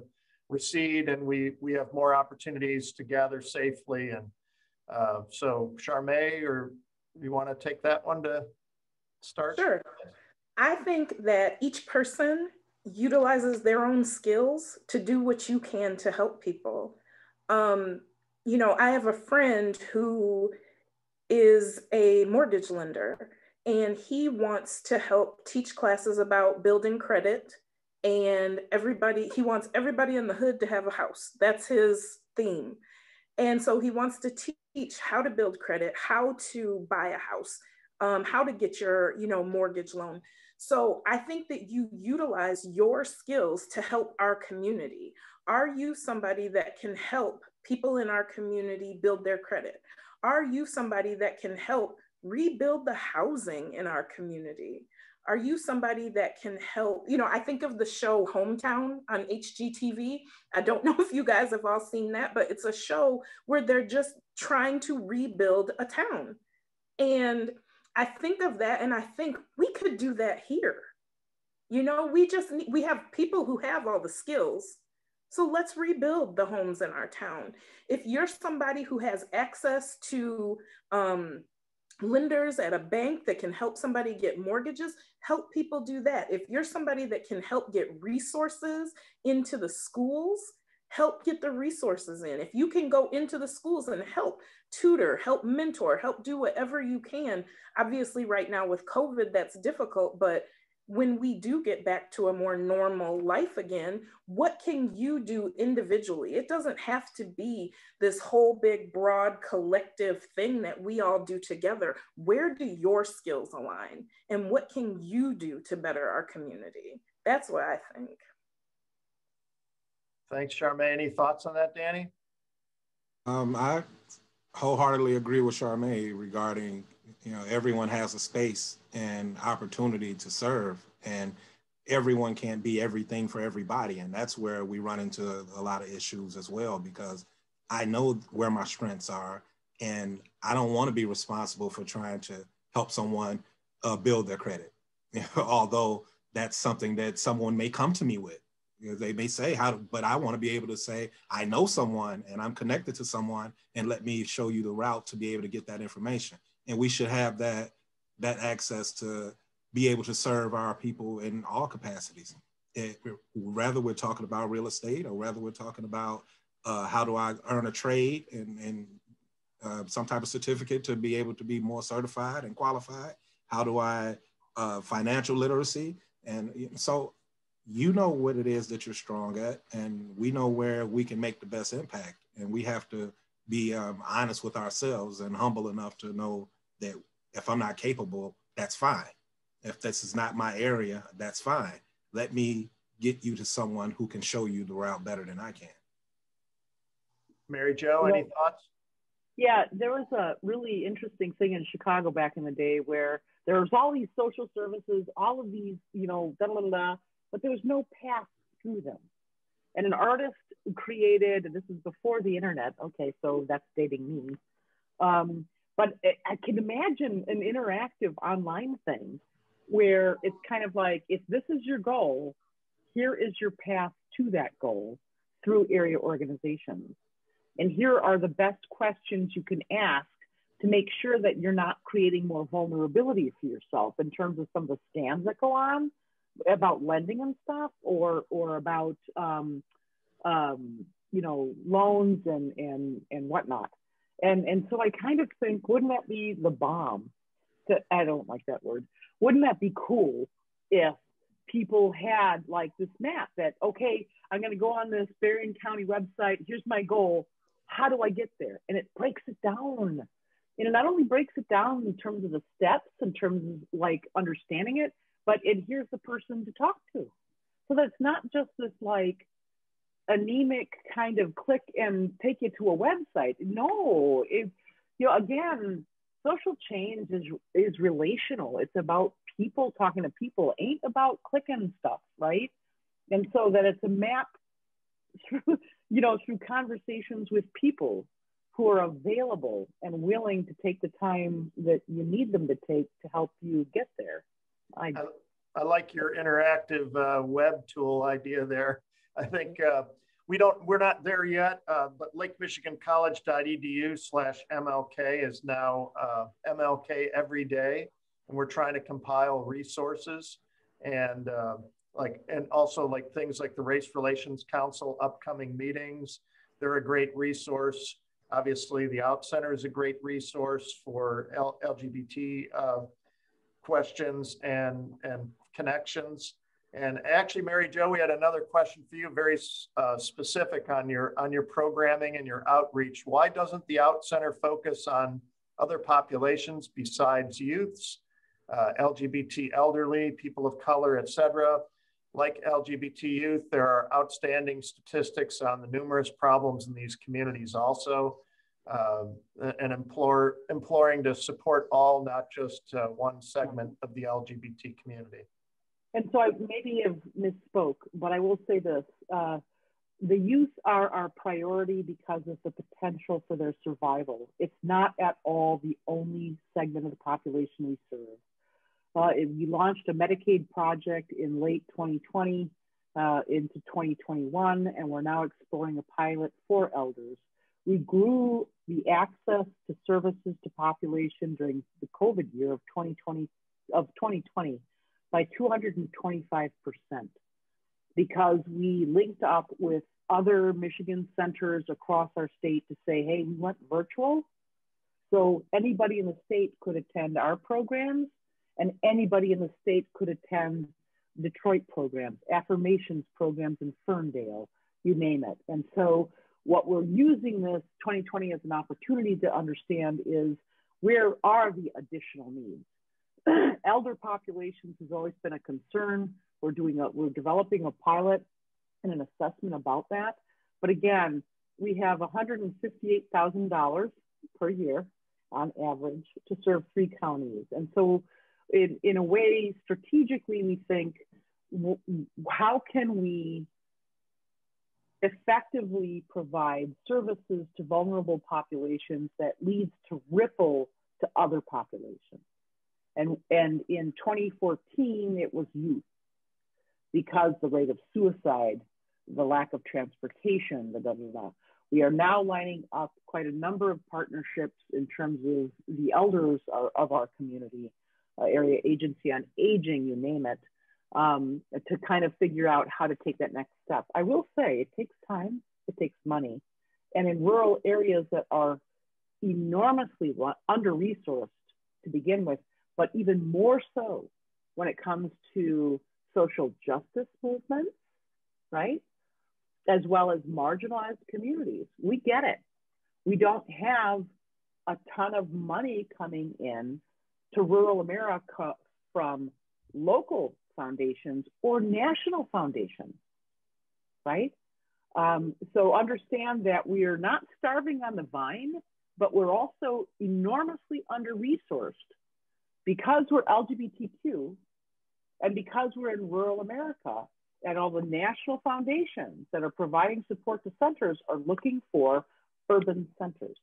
recede and we have more opportunities to gather safely? And so Charmae, or you want to take that one to start? Sure. I think that each person utilizes their own skills to do what you can to help people. I have a friend who is a mortgage lender, and he wants to help teach classes about building credit, and he wants everybody in the hood to have a house. That's his theme. And so he wants to teach how to build credit, how to buy a house, how to get your, mortgage loan. So I think that you utilize your skills to help our community. Are you somebody that can help people in our community build their credit? Are you somebody that can help rebuild the housing in our community? Are you somebody that can help? I think of the show Hometown on HGTV. I don't know if you guys have all seen that, but it's a show where they're just trying to rebuild a town. And I think of that and I think we could do that here. We have people who have all the skills. So let's rebuild the homes in our town. If you're somebody who has access to lenders at a bank that can help somebody get mortgages, help people do that. If you're somebody that can help get resources into the schools, help get the resources in. If you can go into the schools and help tutor, help mentor, help do whatever you can. Obviously right now with COVID, that's difficult, but when we do get back to a more normal life again, what can you do individually? It doesn't have to be this whole big, broad, collective thing that we all do together. Where do your skills align? And what can you do to better our community? That's what I think. Thanks, Charmae. Any thoughts on that, Danny? I wholeheartedly agree with Charmae regarding, everyone has a space and opportunity to serve, and everyone can't be everything for everybody. And that's where we run into a lot of issues as well, because I know where my strengths are, and I don't want to be responsible for trying to help someone build their credit, although that's something that someone may come to me with. They may say, but I want to be able to say, I know someone and I'm connected to someone, and let me show you the route to be able to get that information. And we should have that access to be able to serve our people in all capacities. Whether we're talking about real estate or whether we're talking about how do I earn a trade and some type of certificate to be able to be more certified and qualified. How do I financial literacy? And so you know what it is that you're strong at, and we know where we can make the best impact. And we have to be honest with ourselves and humble enough to know that if I'm not capable, that's fine. If this is not my area, that's fine. Let me get you to someone who can show you the route better than I can. Mary Jo, any thoughts? Yeah, there was a really interesting thing in Chicago back in the day where there was all these social services, all of these, you know, but there was no path through them. And an artist created, and this is before the internet, okay, so that's dating me. But I can imagine an interactive online thing where it's kind of like, if this is your goal, here is your path to that goal through area organizations. And here are the best questions you can ask to make sure that you're not creating more vulnerability for yourself in terms of some of the scams that go on about lending and stuff, or about, you know, loans and whatnot. And so I kind of think, wouldn't that be the bomb? I don't like that word. Wouldn't that be cool if people had like this map that, okay, I'm going to go on this Berrien County website. Here's my goal. How do I get there? And it breaks it down. And it not only breaks it down in terms of the steps, in terms of like understanding it, but here's the person to talk to. So that's not just this like anemic kind of click and take you to a website. No, you know, again, social change is relational. It's about people talking to people. It ain't about clicking stuff, right? And so that it's a map through, you know, through conversations with people who are available and willing to take the time that you need them to take to help you get there. I like your interactive web tool idea there. I think we're not there yet, but Lake Michigan College.edu/MLK is now MLK every day. And we're trying to compile resources and also like things like the Race Relations Council upcoming meetings. They're a great resource. Obviously, the Out Center is a great resource for LGBT questions and connections. And actually, Mary Jo, we had another question for you, very specific on your programming and your outreach. Why doesn't the Out Center focus on other populations besides youths, LGBT elderly, people of color, et cetera? Like LGBT youth, there are outstanding statistics on the numerous problems in these communities also, and imploring to support all, not just one segment of the LGBT community. And so I maybe have misspoke, but I will say this. The youth are our priority because of the potential for their survival. It's not at all the only segment of the population we serve. We launched a Medicaid project in late 2020 into 2021, and we're now exploring a pilot for elders. We grew the access to services to population during the COVID year of 2020 by 225% because we linked up with other Michigan centers across our state to say, hey, we went virtual. So anybody in the state could attend our programs, and anybody in the state could attend Detroit programs, affirmations programs in Ferndale, you name it. And so what we're using this 2020 as an opportunity to understand is where are the additional needs? Elder populations has always been a concern. We're developing a pilot and an assessment about that. But again, we have $158,000 per year on average to serve 3 counties. And so in a way, strategically, we think, how can we effectively provide services to vulnerable populations that leads to ripple to other populations? And in 2014, it was youth. because the rate of suicide, the lack of transportation, we are now lining up quite a number of partnerships in terms of the elders of our community, area agency on aging, you name it, to kind of figure out how to take that next step. I will say it takes time, it takes money. And in rural areas that are enormously under-resourced to begin with, but even more so when it comes to social justice movements, right? As well as marginalized communities. We get it. We don't have a ton of money coming in to rural America from local foundations or national foundations, right? So understand that we are not starving on the vine, but we're also enormously under-resourced because we're LGBTQ and because we're in rural America, and all the national foundations that are providing support to centers are looking for urban centers,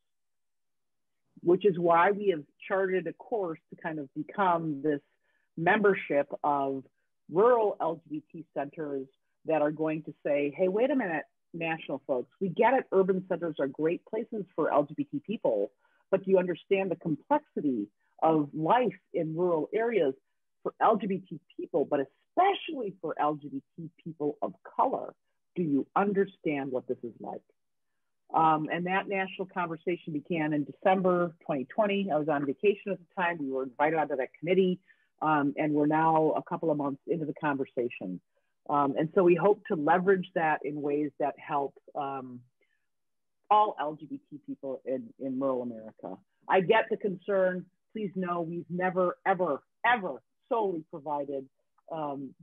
which is why we have charted a course to kind of become this membership of rural LGBT centers that are going to say, hey, wait a minute, national folks, we get it, urban centers are great places for LGBT people, but do you understand the complexity of life in rural areas for LGBT people, but especially for LGBT people of color? Do you understand what this is like? And that national conversation began in December 2020. I was on vacation at the time. We were invited onto that committee, and we're now a couple of months into the conversation. And so we hope to leverage that in ways that help all LGBT people in rural America. I get the concern. Please know we've never, ever, ever solely provided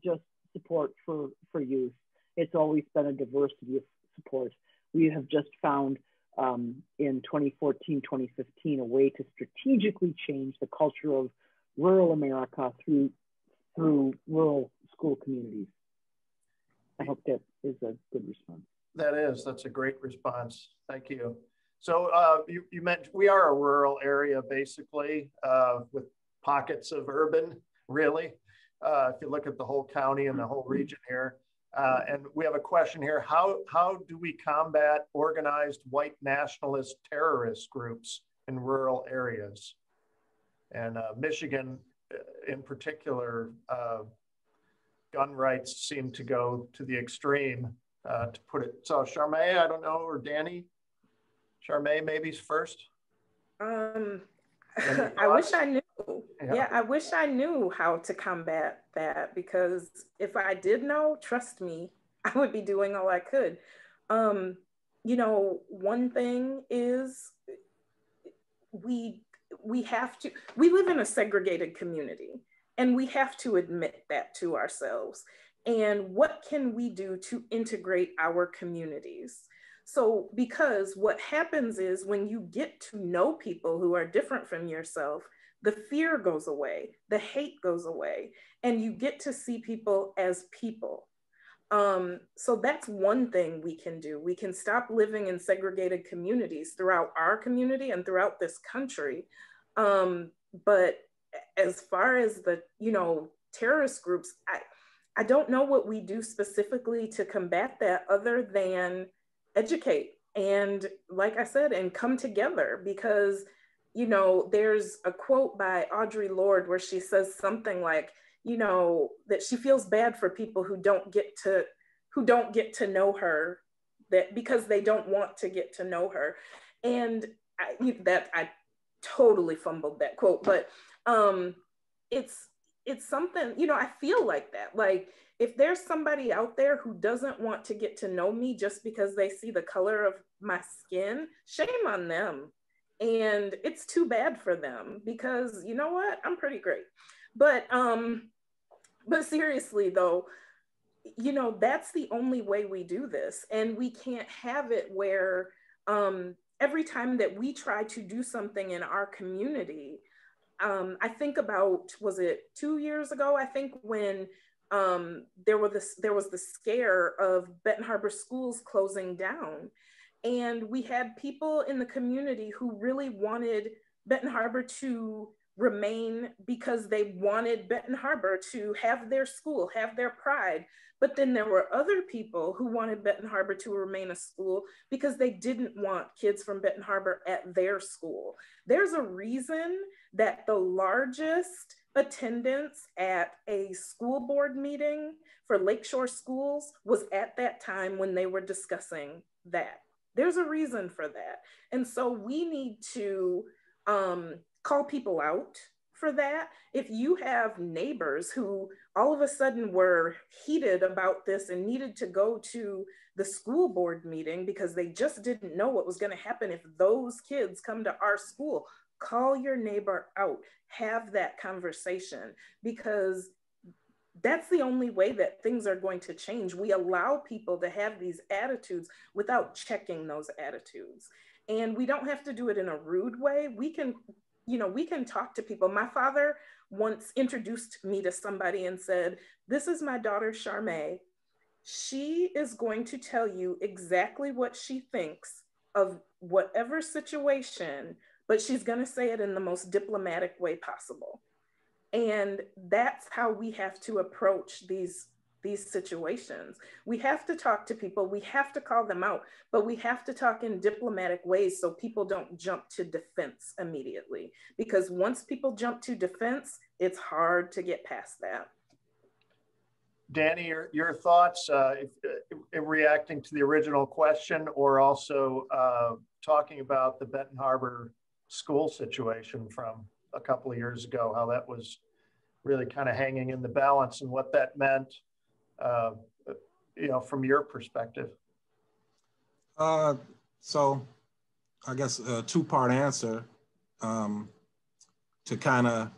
just support for youth. It's always been a diversity of support. We have just found in 2014, 2015, a way to strategically change the culture of rural America through rural school communities. I hope that is a good response. That's a great response. Thank you. So you mentioned we are a rural area, basically, with pockets of urban, really. If you look at the whole county and the whole region here. And we have a question here. How do we combat organized white nationalist terrorist groups in rural areas? And Michigan in particular, gun rights seem to go to the extreme, to put it. So Charmae, I don't know, or Danny? Charmae, maybe first? I wish I knew. Yeah, I wish I knew how to combat that, because if I did know, trust me, I would be doing all I could. You know, one thing is we live in a segregated community, and we have to admit that to ourselves. And what can we do to integrate our communities? So, because what happens is when you get to know people who are different from yourself, the fear goes away, the hate goes away, and you get to see people as people. So that's one thing we can do. We can stop living in segregated communities throughout our community and throughout this country. But as far as the, terrorist groups, I don't know what we do specifically to combat that other than educate. And like I said, and come together, because, there's a quote by Audre Lorde where she says something like, that she feels bad for people who don't get to know her, that because they don't want to get to know her. And I totally fumbled that quote, but it's something, I feel like that. Like, if there's somebody out there who doesn't want to get to know me just because they see the color of my skin, shame on them. And it's too bad for them, because you know what? I'm pretty great. But seriously though, that's the only way we do this. And we can't have it where every time that we try to do something in our community, I think about, was it 2 years ago? I think when there was the scare of Benton Harbor schools closing down. And we had people in the community who really wanted Benton Harbor to remain because they wanted Benton Harbor to have their school, have their pride. But then there were other people who wanted Benton Harbor to remain a school because they didn't want kids from Benton Harbor at their school. There's a reason that the largest attendance at a school board meeting for Lakeshore schools was at that time when they were discussing that. There's a reason for that. And so we need to call people out for that. If you have neighbors who all of a sudden were heated about this and needed to go to the school board meeting because they just didn't know what was going to happen if those kids come to our school, call your neighbor out, have that conversation, because that's the only way that things are going to change. We allow people to have these attitudes without checking those attitudes. And we don't have to do it in a rude way. We can, we can talk to people. My father once introduced me to somebody and said, "This is my daughter, Charmae. She is going to tell you exactly what she thinks of whatever situation, but she's going to say it in the most diplomatic way possible." And that's how we have to approach these situations. We have to talk to people, we have to call them out, but we have to talk in diplomatic ways so people don't jump to defense immediately. Because once people jump to defense, it's hard to get past that. Danny, your thoughts in reacting to the original question, or also talking about the Benton Harbor school situation from a couple of years ago, how that was really kind of hanging in the balance and what that meant, from your perspective. So I guess a two-part answer to kind of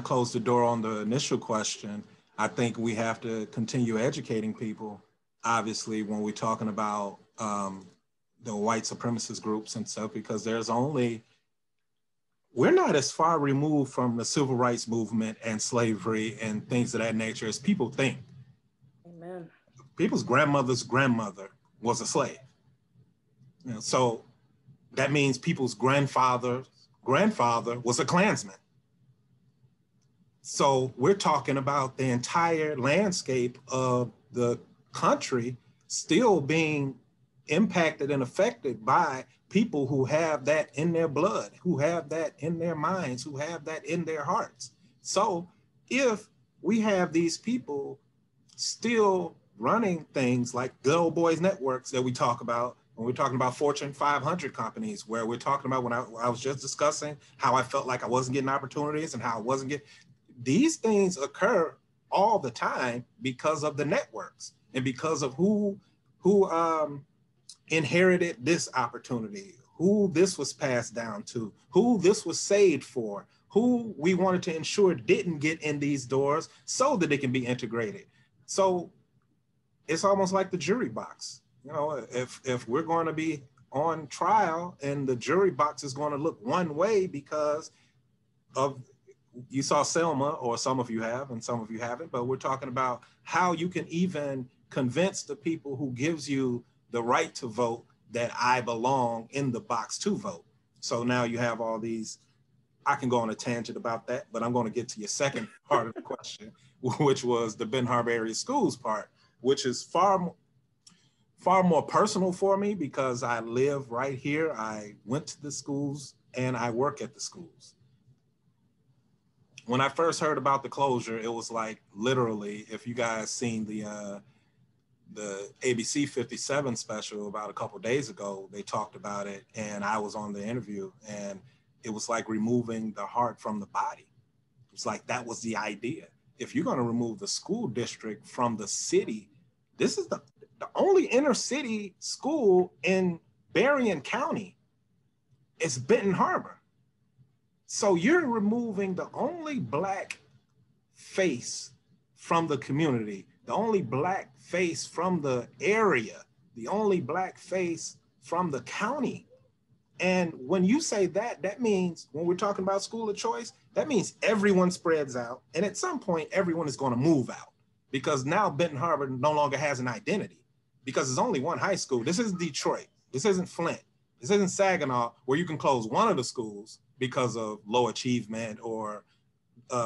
close the door on the initial question. I think we have to continue educating people, obviously, when we're talking about the white supremacist groups and stuff, because we're not as far removed from the civil rights movement and slavery and things of that nature as people think. Amen. People's grandmother's grandmother was a slave. So that means people's grandfather was a Klansman. So we're talking about the entire landscape of the country still being impacted and affected by people who have that in their blood, who have that in their minds, who have that in their hearts. So if we have these people still running things like good old boys networks that we talk about when we're talking about Fortune 500 companies, where we're talking about when I was just discussing how I felt like I wasn't getting opportunities and how I wasn't getting, these things occur all the time because of the networks and because of who inherited this opportunity, who this was passed down to, who this was saved for, who we wanted to ensure didn't get in these doors so that they can be integrated. So it's almost like the jury box. If we're going to be on trial and the jury box is going to look one way because of, you saw Selma, or some of you have and some of you haven't, but we're talking about how you can even convince the people who gives you the right to vote that I belong in the box to vote. So now you have all these, I can go on a tangent about that, but I'm going to get to your second part of the question, which was the Benton Harbor area schools part, which is far more personal for me because I live right here. I went to the schools and I work at the schools. When I first heard about the closure, it was like literally, if you guys seen the ABC 57 special about a couple days ago, they talked about it and I was on the interview, and it was like removing the heart from the body. It's like, that was the idea. If you're going to remove the school district from the city, this is the only inner city school in Berrien County. It's Benton Harbor. So you're removing the only Black face from the community, the only Black face from the area, the only Black face from the county. And when you say that, that means when we're talking about school of choice, that means everyone spreads out. And at some point, everyone is going to move out because now Benton Harbor no longer has an identity because there's only one high school. This isn't Detroit. This isn't Flint. This isn't Saginaw, where you can close one of the schools because of low achievement or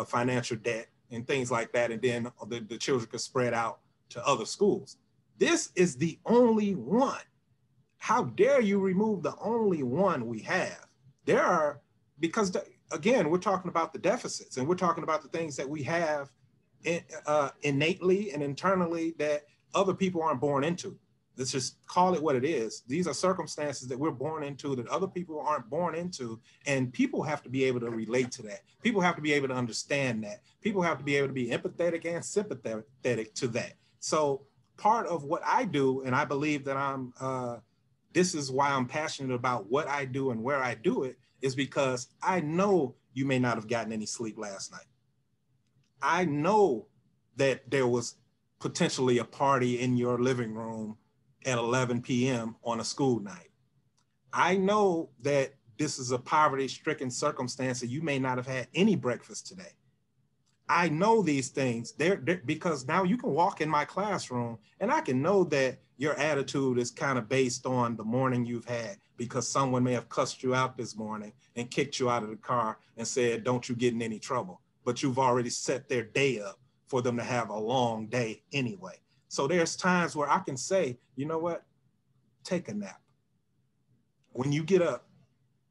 financial debt and things like that. And then the children could spread out to other schools. This is the only one. How dare you remove the only one we have? There are, because again, we're talking about the deficits and we're talking about the things that we have innately and internally that other people aren't born into. Let's just call it what it is. These are circumstances that we're born into that other people aren't born into, and people have to be able to relate to that. People have to be able to understand that. People have to be able to be empathetic and sympathetic to that. So part of what I do, and I believe that this is why I'm passionate about what I do and where I do it, is because I know you may not have gotten any sleep last night. I know that there was potentially a party in your living room at 11 p.m. on a school night. I know that this is a poverty-stricken circumstance and you may not have had any breakfast today. I know these things because now you can walk in my classroom and I can know that your attitude is kind of based on the morning you've had, because someone may have cussed you out this morning and kicked you out of the car and said, don't you get in any trouble. But you've already set their day up for them to have a long day anyway. So there's times where I can say, you know what, take a nap. When you get up,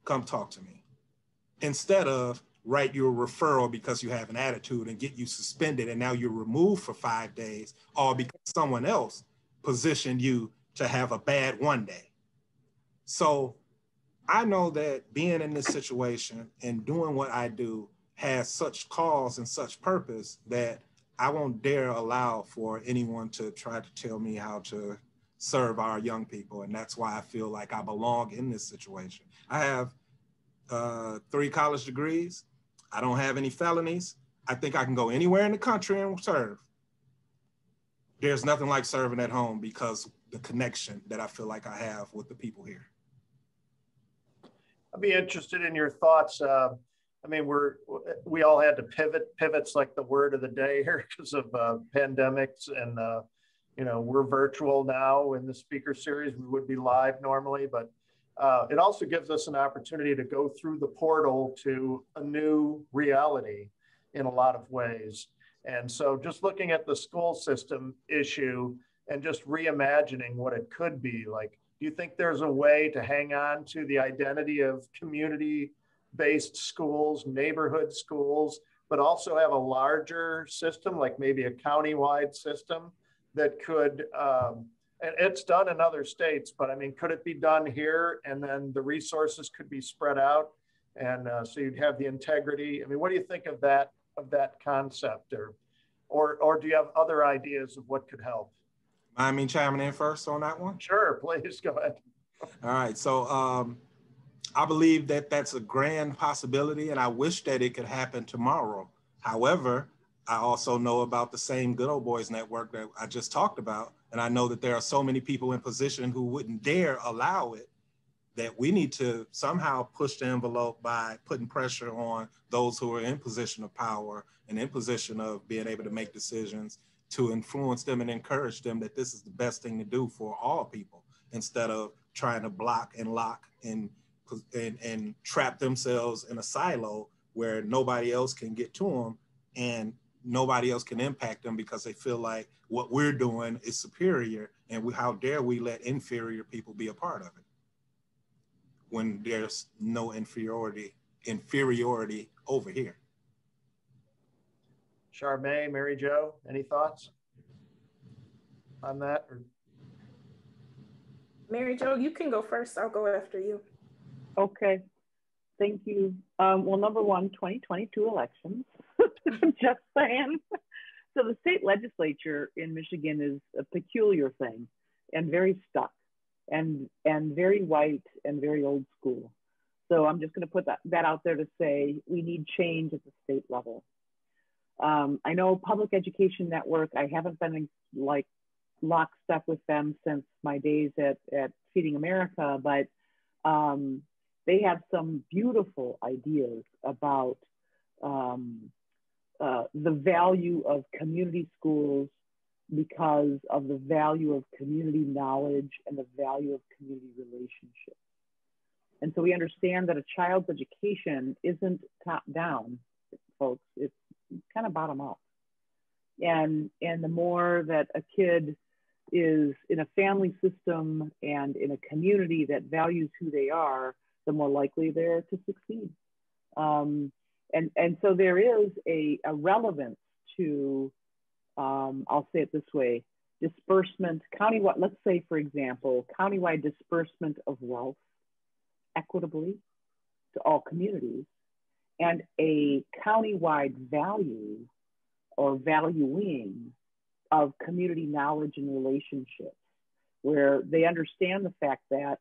come talk to me. Instead of write you a referral because you have an attitude and get you suspended and now you're removed for 5 days, all because someone else positioned you to have a bad one day. So I know that being in this situation and doing what I do has such cause and such purpose that I won't dare allow for anyone to try to tell me how to serve our young people. And that's why I feel like I belong in this situation. I have 3 college degrees. I don't have any felonies. I think I can go anywhere in the country and serve. There's nothing like serving at home because the connection that I feel like I have with the people here. I'd be interested in your thoughts. I mean, we all had to pivot. Pivot's like the word of the day here because of pandemics, and you know, we're virtual now in the speaker series. We would be live normally, but it also gives us an opportunity to go through the portal to a new reality in a lot of ways. And so just looking at the school system issue and just reimagining what it could be like, do you think there's a way to hang on to the identity of community-based schools, neighborhood schools, but also have a larger system, like maybe a county-wide system that could, and it's done in other states, but I mean, could it be done here and then the resources could be spread out? And so you'd have the integrity. I mean, what do you think of that concept, or do you have other ideas of what could help? Mind me chiming in first on that one? Sure, please go ahead. All right, so I believe that that's a grand possibility and I wish that it could happen tomorrow. However, I also know about the same Good Old Boys Network that I just talked about. And I know that there are so many people in position who wouldn't dare allow it, that we need to somehow push the envelope by putting pressure on those who are in position of power and in position of being able to make decisions, to influence them and encourage them that this is the best thing to do for all people, instead of trying to block and lock and trap themselves in a silo where nobody else can get to them and nobody else can impact them because they feel like what we're doing is superior, and how dare we let inferior people be a part of it when there's no inferiority over here. Charmae, Mary Jo, any thoughts on that? Or? Mary Jo, you can go first. I'll go after you. Okay, thank you. Well, number one, 2022 elections, just saying. So the state legislature in Michigan is a peculiar thing and very stuck and very white and very old school. So I'm just gonna put that out there to say we need change at the state level. I know Public Education Network, I haven't been in like lockstep with them since my days at Feeding America, but they have some beautiful ideas about the value of community schools because of the value of community knowledge and the value of community relationships. And so we understand that a child's education isn't top down, folks, it's kind of bottom up. And the more that a kid is in a family system and in a community that values who they are, the more likely they're to succeed. And so there is a relevance to, I'll say it this way, disbursement, countywide, let's say, for example, countywide disbursement of wealth equitably to all communities, and a countywide value or valuing of community knowledge and relationships, where they understand the fact that,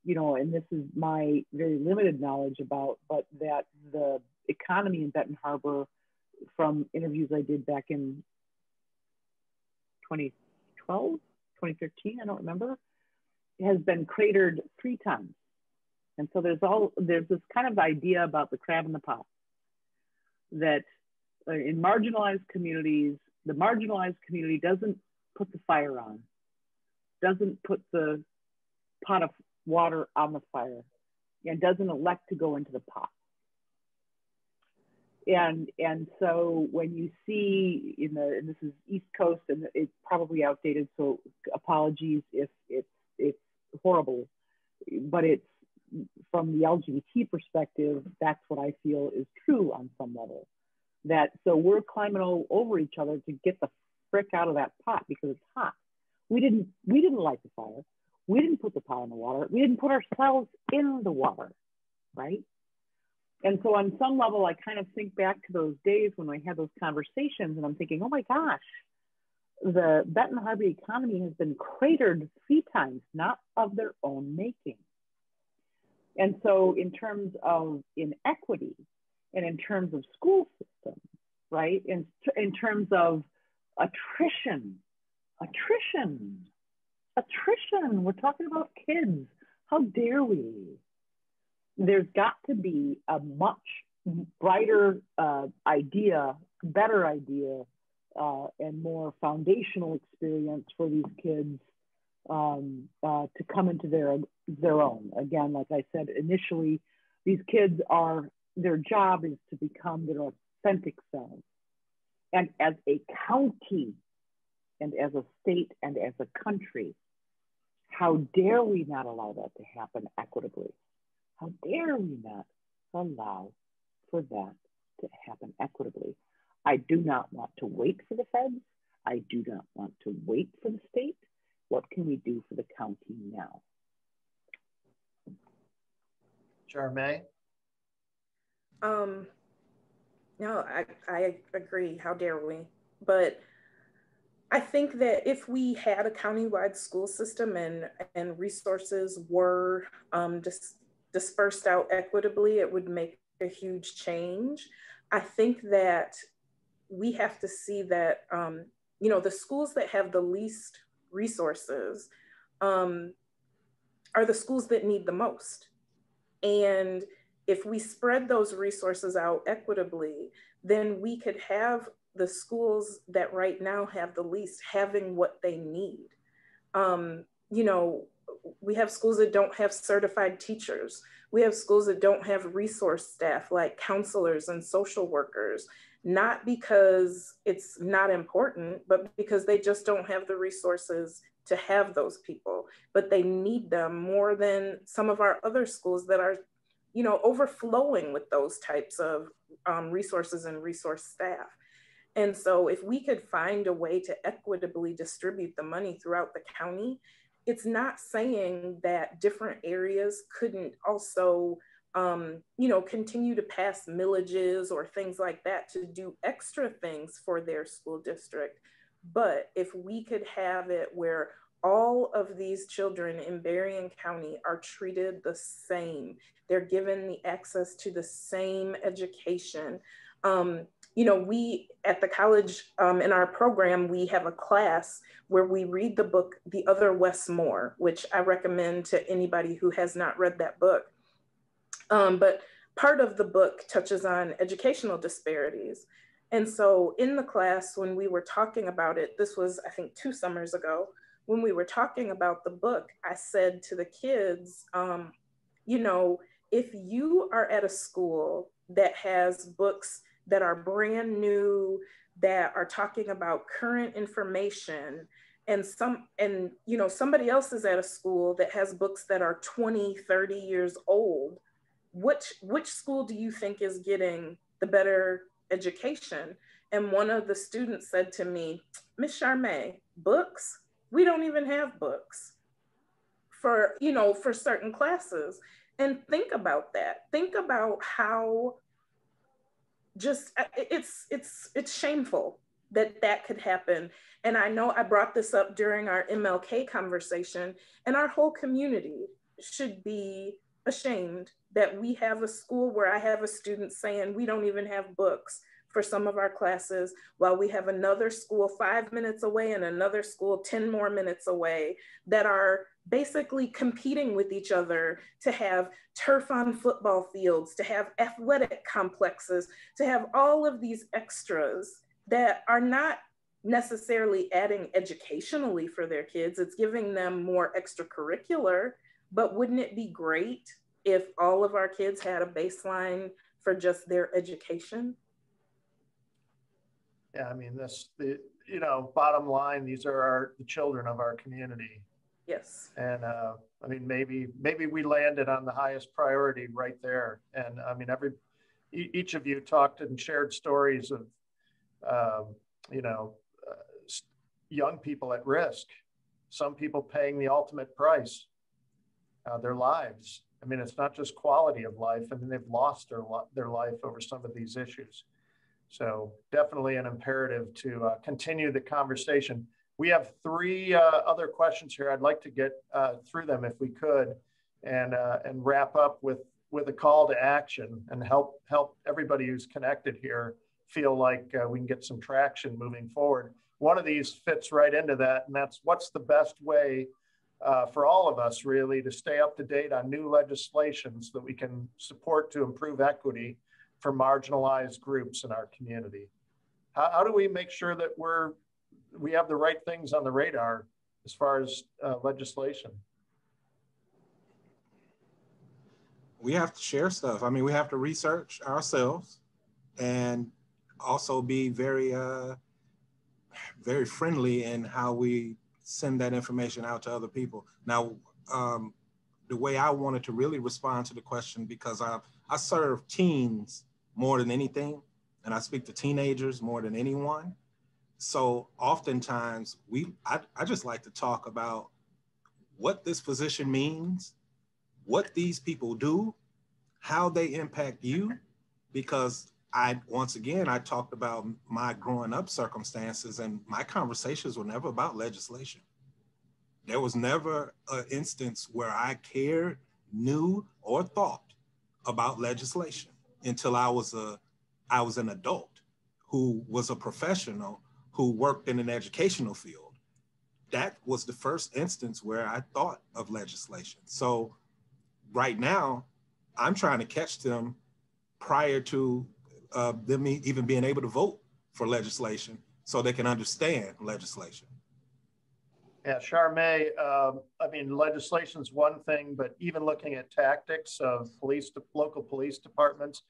you know, and this is my very limited knowledge about, but that the economy in Benton Harbor, from interviews I did back in 2012, 2013, I don't remember, has been cratered 3 times. And so there's this kind of idea about the crab in the pot, that in marginalized communities, the marginalized community doesn't put the fire on, doesn't put the pot of water on the fire, and doesn't elect to go into the pot. And so when you see and this is East Coast, and it's probably outdated, so apologies if it's horrible, but it's from the LGBT perspective, that's what I feel is true on some level. That so we're climbing all over each other to get the frick out of that pot because it's hot. We didn't light the fire. We didn't put the pot in the water. We didn't put ourselves in the water, right? And so on some level, I kind of think back to those days when I had those conversations, and I'm thinking, oh my gosh, the Benton Harbor economy has been cratered 3 times, not of their own making. And so in terms of inequity, and in terms of school system, right? In terms of attrition, we're talking about kids. How dare we? There's got to be a much brighter idea, better idea, and more foundational experience for these kids to come into their own. Again, like I said, initially, these kids their job is to become their authentic selves. And as a county, and as a state, and as a country, how dare we not allow that to happen equitably? How dare we not allow for that to happen equitably? I do not want to wait for the feds. I do not want to wait for the state. What can we do for the county now? Charmae? No, I agree. How dare we? But I think that if we had a countywide school system and resources were dispersed out equitably, it would make a huge change. I think that we have to see that, you know, the schools that have the least resources are the schools that need the most. And if we spread those resources out equitably, then we could have the schools that right now have the least having what they need. You know, we have schools that don't have certified teachers. We have schools that don't have resource staff like counselors and social workers, not because it's not important, but because they just don't have the resources to have those people, but they need them more than some of our other schools that are, you know, overflowing with those types of resources and resource staff. And so if we could find a way to equitably distribute the money throughout the county, it's not saying that different areas couldn't also, you know, continue to pass millages or things like that to do extra things for their school district. But if we could have it where all of these children in Berrien County are treated the same, they're given the access to the same education. You know, we at the college in our program, we have a class where we read the book, The Other Westmore, which I recommend to anybody who has not read that book. But part of the book touches on educational disparities. And so in the class, when we were talking about it, this was, I think, 2 summers ago, when we were talking about the book, I said to the kids, You know, if you are at a school that has books that are brand new, that are talking about current information, and you know, somebody else is at a school that has books that are 20, 30 years old, which school do you think is getting the better education? And one of the students said to me, Miss Charmae, books? We don't even have books for, you know, for certain classes. And think about that. Think about how just it's shameful that that could happen. And I know I brought this up during our MLK conversation, and our whole community should be ashamed that we have a school where I have a student saying we don't even have books for some of our classes, while we have another school 5 minutes away and another school 10 more minutes away that are basically competing with each other to have turf on football fields, to have athletic complexes, to have all of these extras that are not necessarily adding educationally for their kids. It's giving them more extracurricular, but wouldn't it be great if all of our kids had a baseline for just their education? Yeah, I mean, you know, bottom line, these are the children of our community. Yes. And I mean, maybe we landed on the highest priority right there. And I mean, each of you talked and shared stories of, you know, young people at risk, some people paying the ultimate price, their lives. I mean, it's not just quality of life. I mean, they've lost their life over some of these issues. So definitely an imperative to continue the conversation. We have three other questions here. I'd like to get through them if we could, and wrap up with a call to action and help everybody who's connected here feel like we can get some traction moving forward. One of these fits right into that, and that's what's the best way for all of us really to stay up to date on new legislations that we can support to improve equity for marginalized groups in our community. How do we make sure that we have the right things on the radar as far as legislation? We have to share stuff. I mean, we have to research ourselves and also be very, very friendly in how we send that information out to other people. Now, the way I wanted to really respond to the question, because I serve teens more than anything, and I speak to teenagers more than anyone. So oftentimes I just like to talk about what this position means, what these people do, how they impact you, because once again, I talked about my growing up circumstances, and my conversations were never about legislation. There was never an instance where I cared, knew, or thought about legislation until I was an adult who was a professional who worked in an educational field. That was the first instance where I thought of legislation. So right now, I'm trying to catch them prior to them even being able to vote for legislation so they can understand legislation. Yeah, Charmae, I mean, legislation's one thing, but even looking at tactics of local police departments,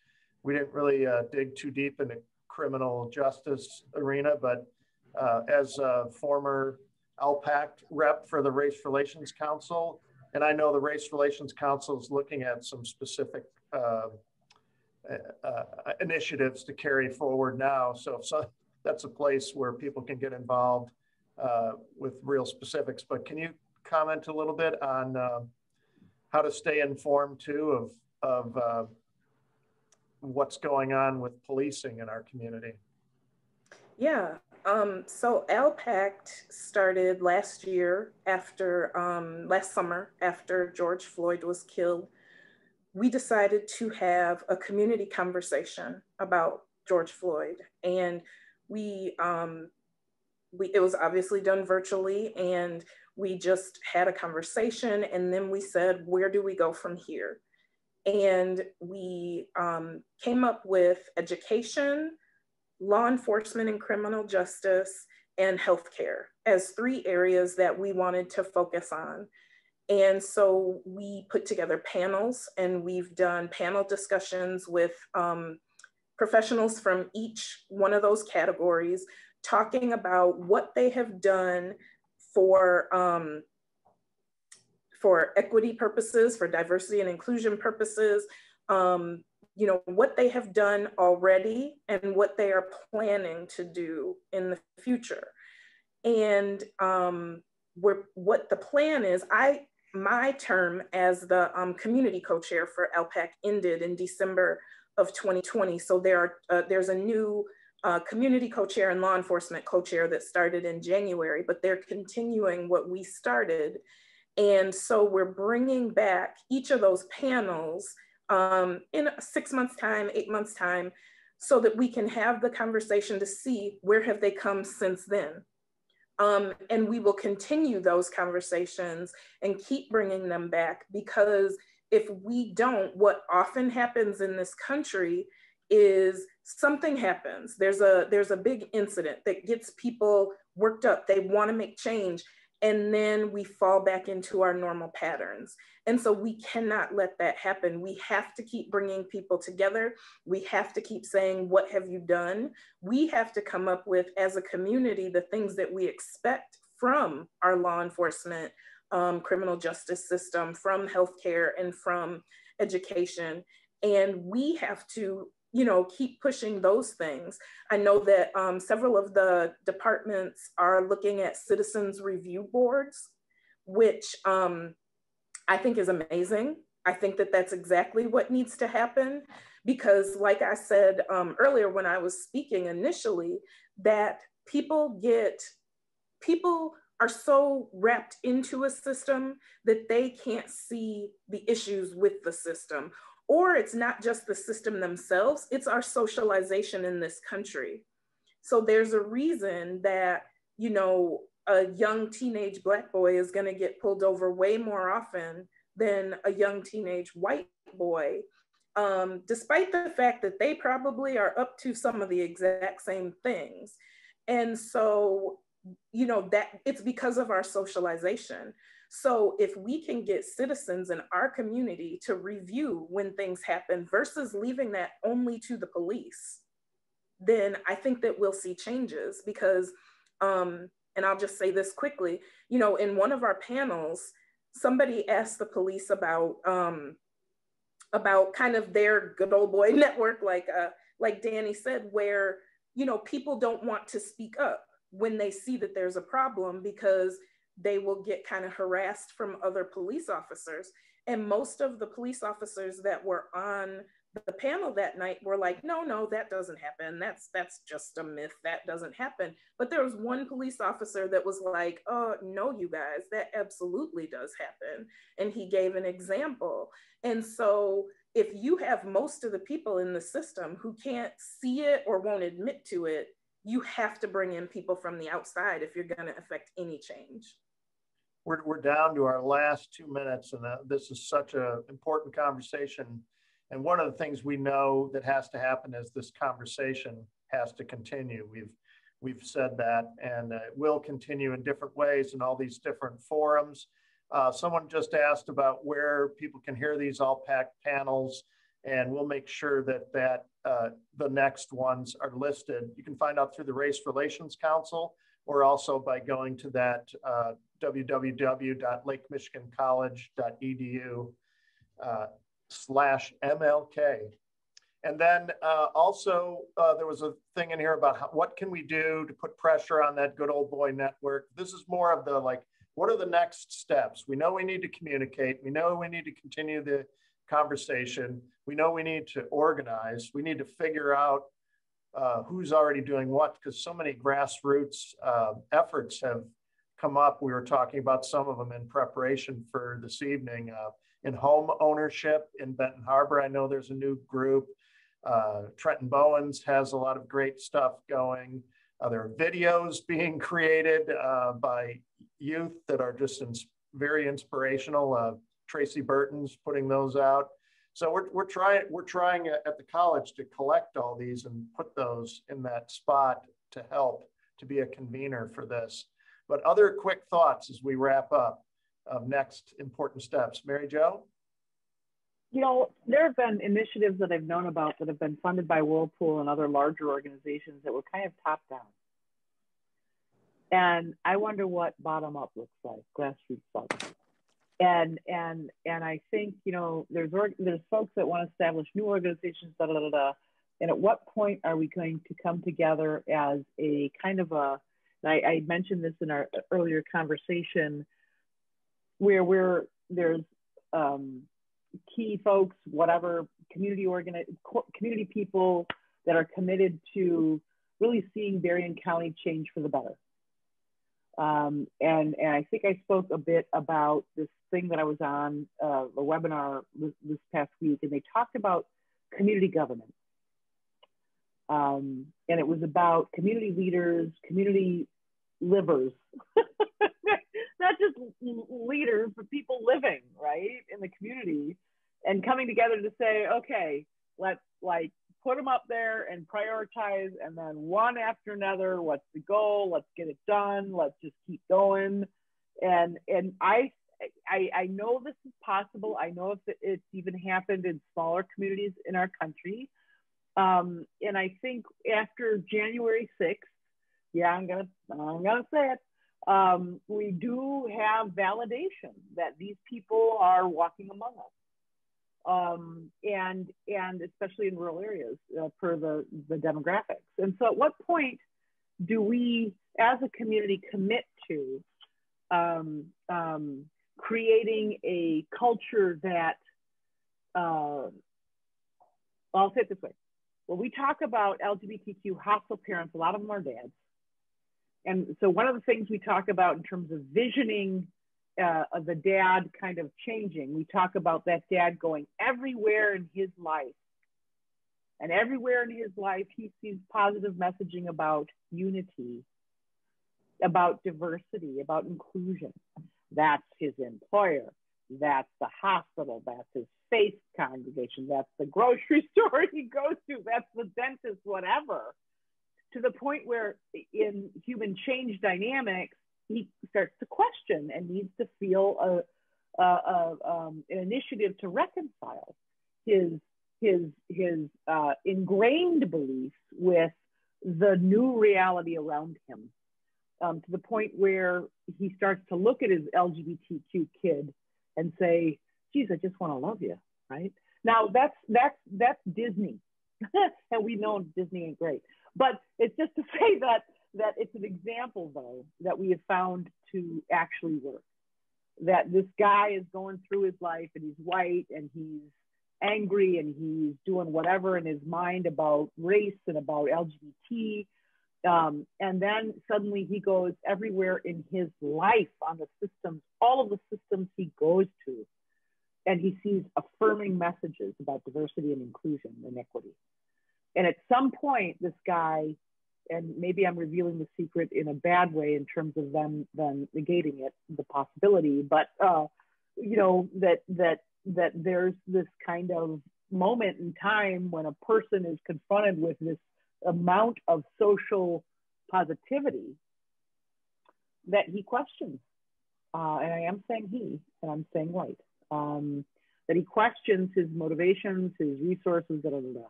we didn't really dig too deep into criminal justice arena, but as a former ALPACT rep for the Race Relations Council, and I know the Race Relations Council is looking at some specific initiatives to carry forward now. So that's a place where people can get involved with real specifics. But can you comment a little bit on how to stay informed too of what's going on with policing in our community? Yeah, so ALPACT started last year after, last summer after George Floyd was killed. We decided to have a community conversation about George Floyd, and it was obviously done virtually, and we just had a conversation, and then we said, where do we go from here? And we came up with education, law enforcement and criminal justice, and healthcare as 3 areas that we wanted to focus on. And so we put together panels, and we've done panel discussions with professionals from each one of those categories, talking about what they have done for equity purposes, for diversity and inclusion purposes, you know, what they have done already and what they are planning to do in the future. And what the plan is, my term as the community co-chair for ALPACT ended in December of 2020. So there's a new community co-chair and law enforcement co-chair that started in January, but they're continuing what we started. And so we're bringing back each of those panels in 6 months' time, 8 months' time, so that we can have the conversation to see where have they come since then. And we will continue those conversations and keep bringing them back, because if we don't, what often happens in this country is something happens. There's a big incident that gets people worked up. They want to make change. And then we fall back into our normal patterns. And so we cannot let that happen. We have to keep bringing people together. We have to keep saying, what have you done? We have to come up with, as a community, the things that we expect from our law enforcement, criminal justice system, from healthcare, and from education. And we have to, you know, keep pushing those things. I know that several of the departments are looking at citizens review boards, which I think is amazing. I think that that's exactly what needs to happen, because like I said earlier when I was speaking initially, that people are so wrapped into a system that they can't see the issues with the system. Or it's not just the system themselves, it's our socialization in this country. So there's a reason that, you know, a young teenage Black boy is gonna get pulled over way more often than a young teenage white boy, despite the fact that they probably are up to some of the exact same things. And so, you know, that it's because of our socialization. So if we can get citizens in our community to review when things happen versus leaving that only to the police, then I think that we'll see changes. Because, and I'll just say this quickly, you know, in one of our panels, somebody asked the police about kind of their good old boy network, like Danny said, where, you know, people don't want to speak up when they see that there's a problem, because they will get kind of harassed from other police officers. And most of the police officers that were on the panel that night were like, no, that doesn't happen. That's just a myth. That doesn't happen. But there was one police officer that was like, oh, no, you guys, that absolutely does happen. And he gave an example. And so if you have most of the people in the system who can't see it or won't admit to it, you have to bring in people from the outside if you're going to affect any change. We're down to our last 2 minutes, and this is such an important conversation. And one of the things we know that has to happen is this conversation has to continue. We've said that, and it will continue in different ways in all these different forums. Someone just asked about where people can hear these ALPACT panels, and we'll make sure that the next ones are listed. You can find out through the Race Relations Council, or also by going to that www.lakemichiganccollege.edu/MLK. And then also there was a thing in here about what can we do to put pressure on that good old boy network. This is more of the like, what are the next steps? We know we need to communicate. We know we need to continue the conversation. We know we need to organize. We need to figure out who's already doing what, because so many grassroots efforts have come up. We were talking about some of them in preparation for this evening. In home ownership in Benton Harbor, I know there's a new group. Trenton Bowens has a lot of great stuff going. There are videos being created by youth that are just very inspirational. Tracy Burton's putting those out. So we're trying at the college to collect all these and put those in that spot to help to be a convener for this. But other quick thoughts as we wrap up. next important steps. Mary Jo? You know, there have been initiatives that I've known about that have been funded by Whirlpool and other larger organizations that were kind of top down. And I wonder what bottom up looks like, grassroots bottom. And I think, you know, there's folks that want to establish new organizations, da, da, da, da. And at what point are we going to come together as a kind of a, I mentioned this in our earlier conversation, where there's key folks, whatever, community people that are committed to really seeing Berrien County change for the better. And I think I spoke a bit about this thing that I was on a webinar this past week, and they talked about community governance. And it was about community leaders, community livers, not just leaders, but people living, right, in the community, and coming together to say, okay, let's like put them up there and prioritize, and then one after another, what's the goal? Let's get it done. Let's just keep going. And I know this is possible. I know it's even happened in smaller communities in our country. And I think after January 6th, yeah, I'm gonna say it. We do have validation that these people are walking among us, and especially in rural areas per the demographics. And so, at what point do we, as a community, commit to creating a culture that, I'll say it this way. When we talk about LGBTQ hostile parents, a lot of them are dads. And so one of the things we talk about in terms of visioning of the dad kind of changing, we talk about that dad going everywhere in his life. And everywhere in his life, he sees positive messaging about unity, about diversity, about inclusion. That's his employer. That's the hospital. That's his faith congregation. That's the grocery store he goes to. That's the dentist, whatever. To the point where in human change dynamics, he starts to question and needs to feel an initiative to reconcile his ingrained beliefs with the new reality around him. To the point where he starts to look at his LGBTQ kid and say, geez, I just want to love you, right? Now that's Disney. And we know Disney ain't great. But it's just to say that it's an example, though, that we have found to actually work. That this guy is going through his life and he's white and he's angry and he's doing whatever in his mind about race and about LGBT. And then suddenly he goes everywhere in his life on the systems, all of the systems he goes to, and he sees affirming messages about diversity and inclusion and equity. And at some point, this guy, and maybe I'm revealing the secret in a bad way in terms of them negating it, the possibility, but you know, that there's this kind of moment in time when a person is confronted with this amount of social positivity that he questions. And I am saying he, and I'm saying white, that he questions his motivations, his resources, da, da, da, da.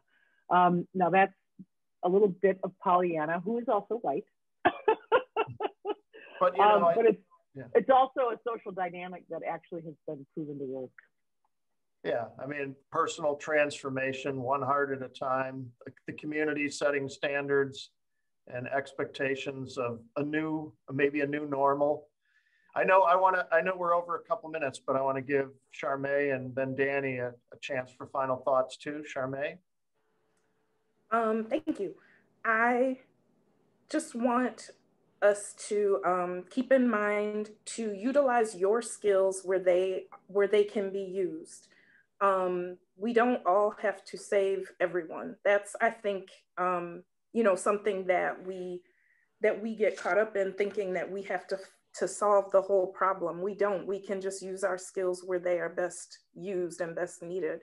Now that's a little bit of Pollyanna, who is also white. But, you know, it's also a social dynamic that actually has been proven to work. Yeah, I mean, personal transformation, one heart at a time, the community setting standards and expectations of maybe a new normal. I know we're over a couple minutes, but I want to give Charmae and then Danny a chance for final thoughts too. Charmae? Thank you. I just want us to keep in mind to utilize your skills where they can be used. We don't all have to save everyone. That's, I think, you know, something that we get caught up in, thinking that we have to solve the whole problem. We don't. We can just use our skills where they are best used and best needed.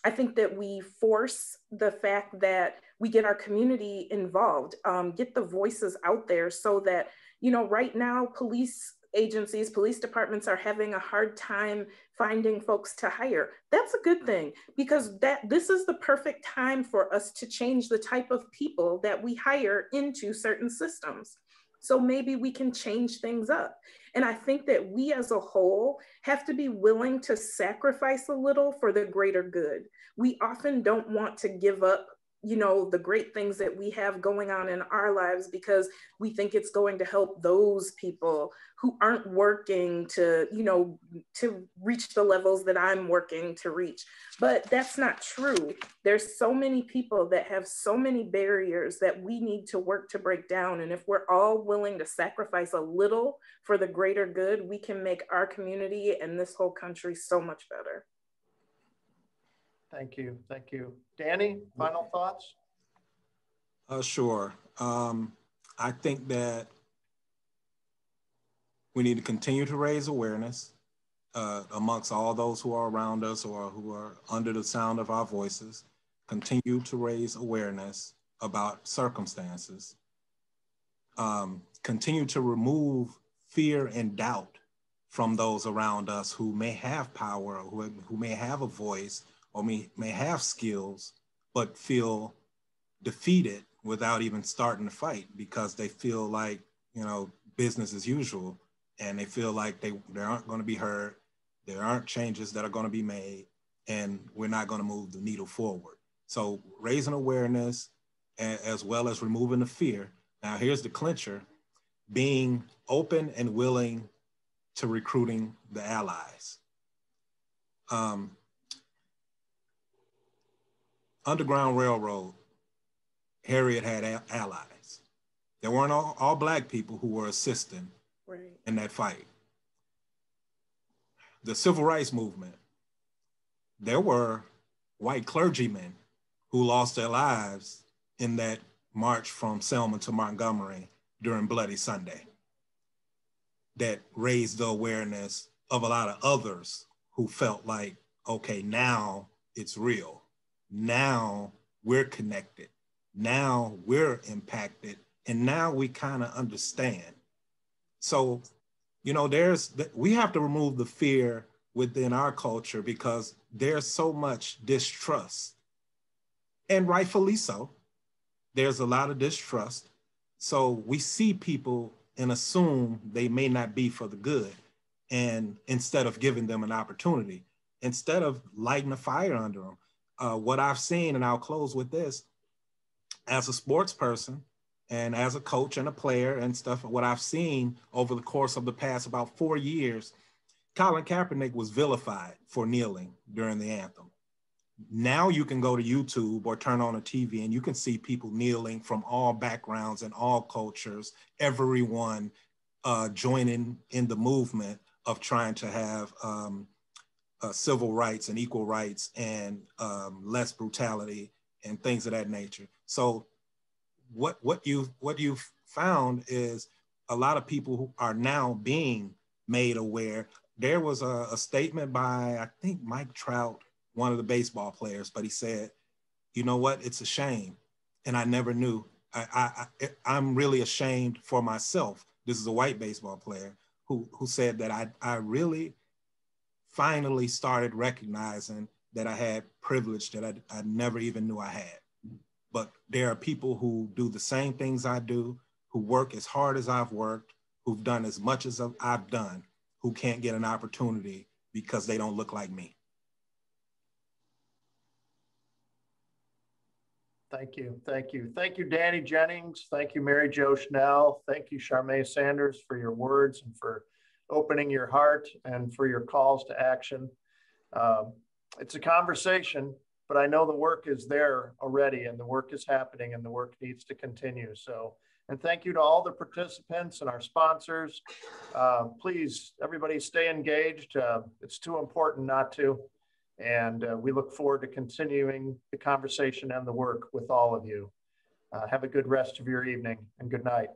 I think that we force the fact that we get our community involved, get the voices out there so that, you know, right now police agencies, police departments are having a hard time finding folks to hire. That's a good thing, because this is the perfect time for us to change the type of people that we hire into certain systems. So maybe we can change things up. And I think that we as a whole have to be willing to sacrifice a little for the greater good. We often don't want to give up, you know, the great things that we have going on in our lives because we think it's going to help those people who aren't working to, you know, to reach the levels that I'm working to reach. But that's not true. There's so many people that have so many barriers that we need to work to break down. And if we're all willing to sacrifice a little for the greater good, we can make our community and this whole country so much better. Thank you. Thank you. Danny, final thoughts? Sure. I think that we need to continue to raise awareness amongst all those who are around us or who are under the sound of our voices. Continue to raise awareness about circumstances. Continue to remove fear and doubt from those around us who may have power, or who may have a voice, or may have skills, but feel defeated without even starting to fight because they feel like, you know, business as usual, and they feel like they aren't going to be heard, there aren't changes that are going to be made, and we're not going to move the needle forward. So raising awareness as well as removing the fear. Now here's the clincher: being open and willing to recruiting the allies. Underground Railroad, Harriet had allies. There weren't all Black people who were assisting in that fight. The Civil Rights Movement, there were white clergymen who lost their lives in that march from Selma to Montgomery during Bloody Sunday, that raised the awareness of a lot of others who felt like, okay, now it's real. Now we're connected. Now we're impacted. And now we kind of understand. So, you know, we have to remove the fear within our culture because there's so much distrust. And rightfully so. There's a lot of distrust. So we see people and assume they may not be for the good. And instead of giving them an opportunity, instead of lighting a fire under them, what I've seen, and I'll close with this, as a sports person and as a coach and a player and stuff, what I've seen over the course of the past about 4 years, Colin Kaepernick was vilified for kneeling during the anthem. Now you can go to YouTube or turn on a TV and you can see people kneeling from all backgrounds and all cultures, everyone joining in the movement of trying to have civil rights and equal rights and less brutality and things of that nature. So what you've found is a lot of people who are now being made aware. There was a statement by, I think, Mike Trout, one of the baseball players, but he said, you know what, it's a shame. And I never knew. I'm really ashamed for myself. This is a white baseball player who said that I really finally started recognizing that I had privilege that I never even knew I had. But there are people who do the same things I do, who work as hard as I've worked, who've done as much as I've done, who can't get an opportunity because they don't look like me. Thank you. Thank you. Thank you, Danny Jennings. Thank you, Mary Jo Schnell. Thank you, Charmay Sanders, for your words and for opening your heart and for your calls to action. It's a conversation, but I know the work is there already and the work is happening and the work needs to continue. So, and thank you to all the participants and our sponsors. Please, everybody stay engaged. It's too important not to. And we look forward to continuing the conversation and the work with all of you. Have a good rest of your evening and good night.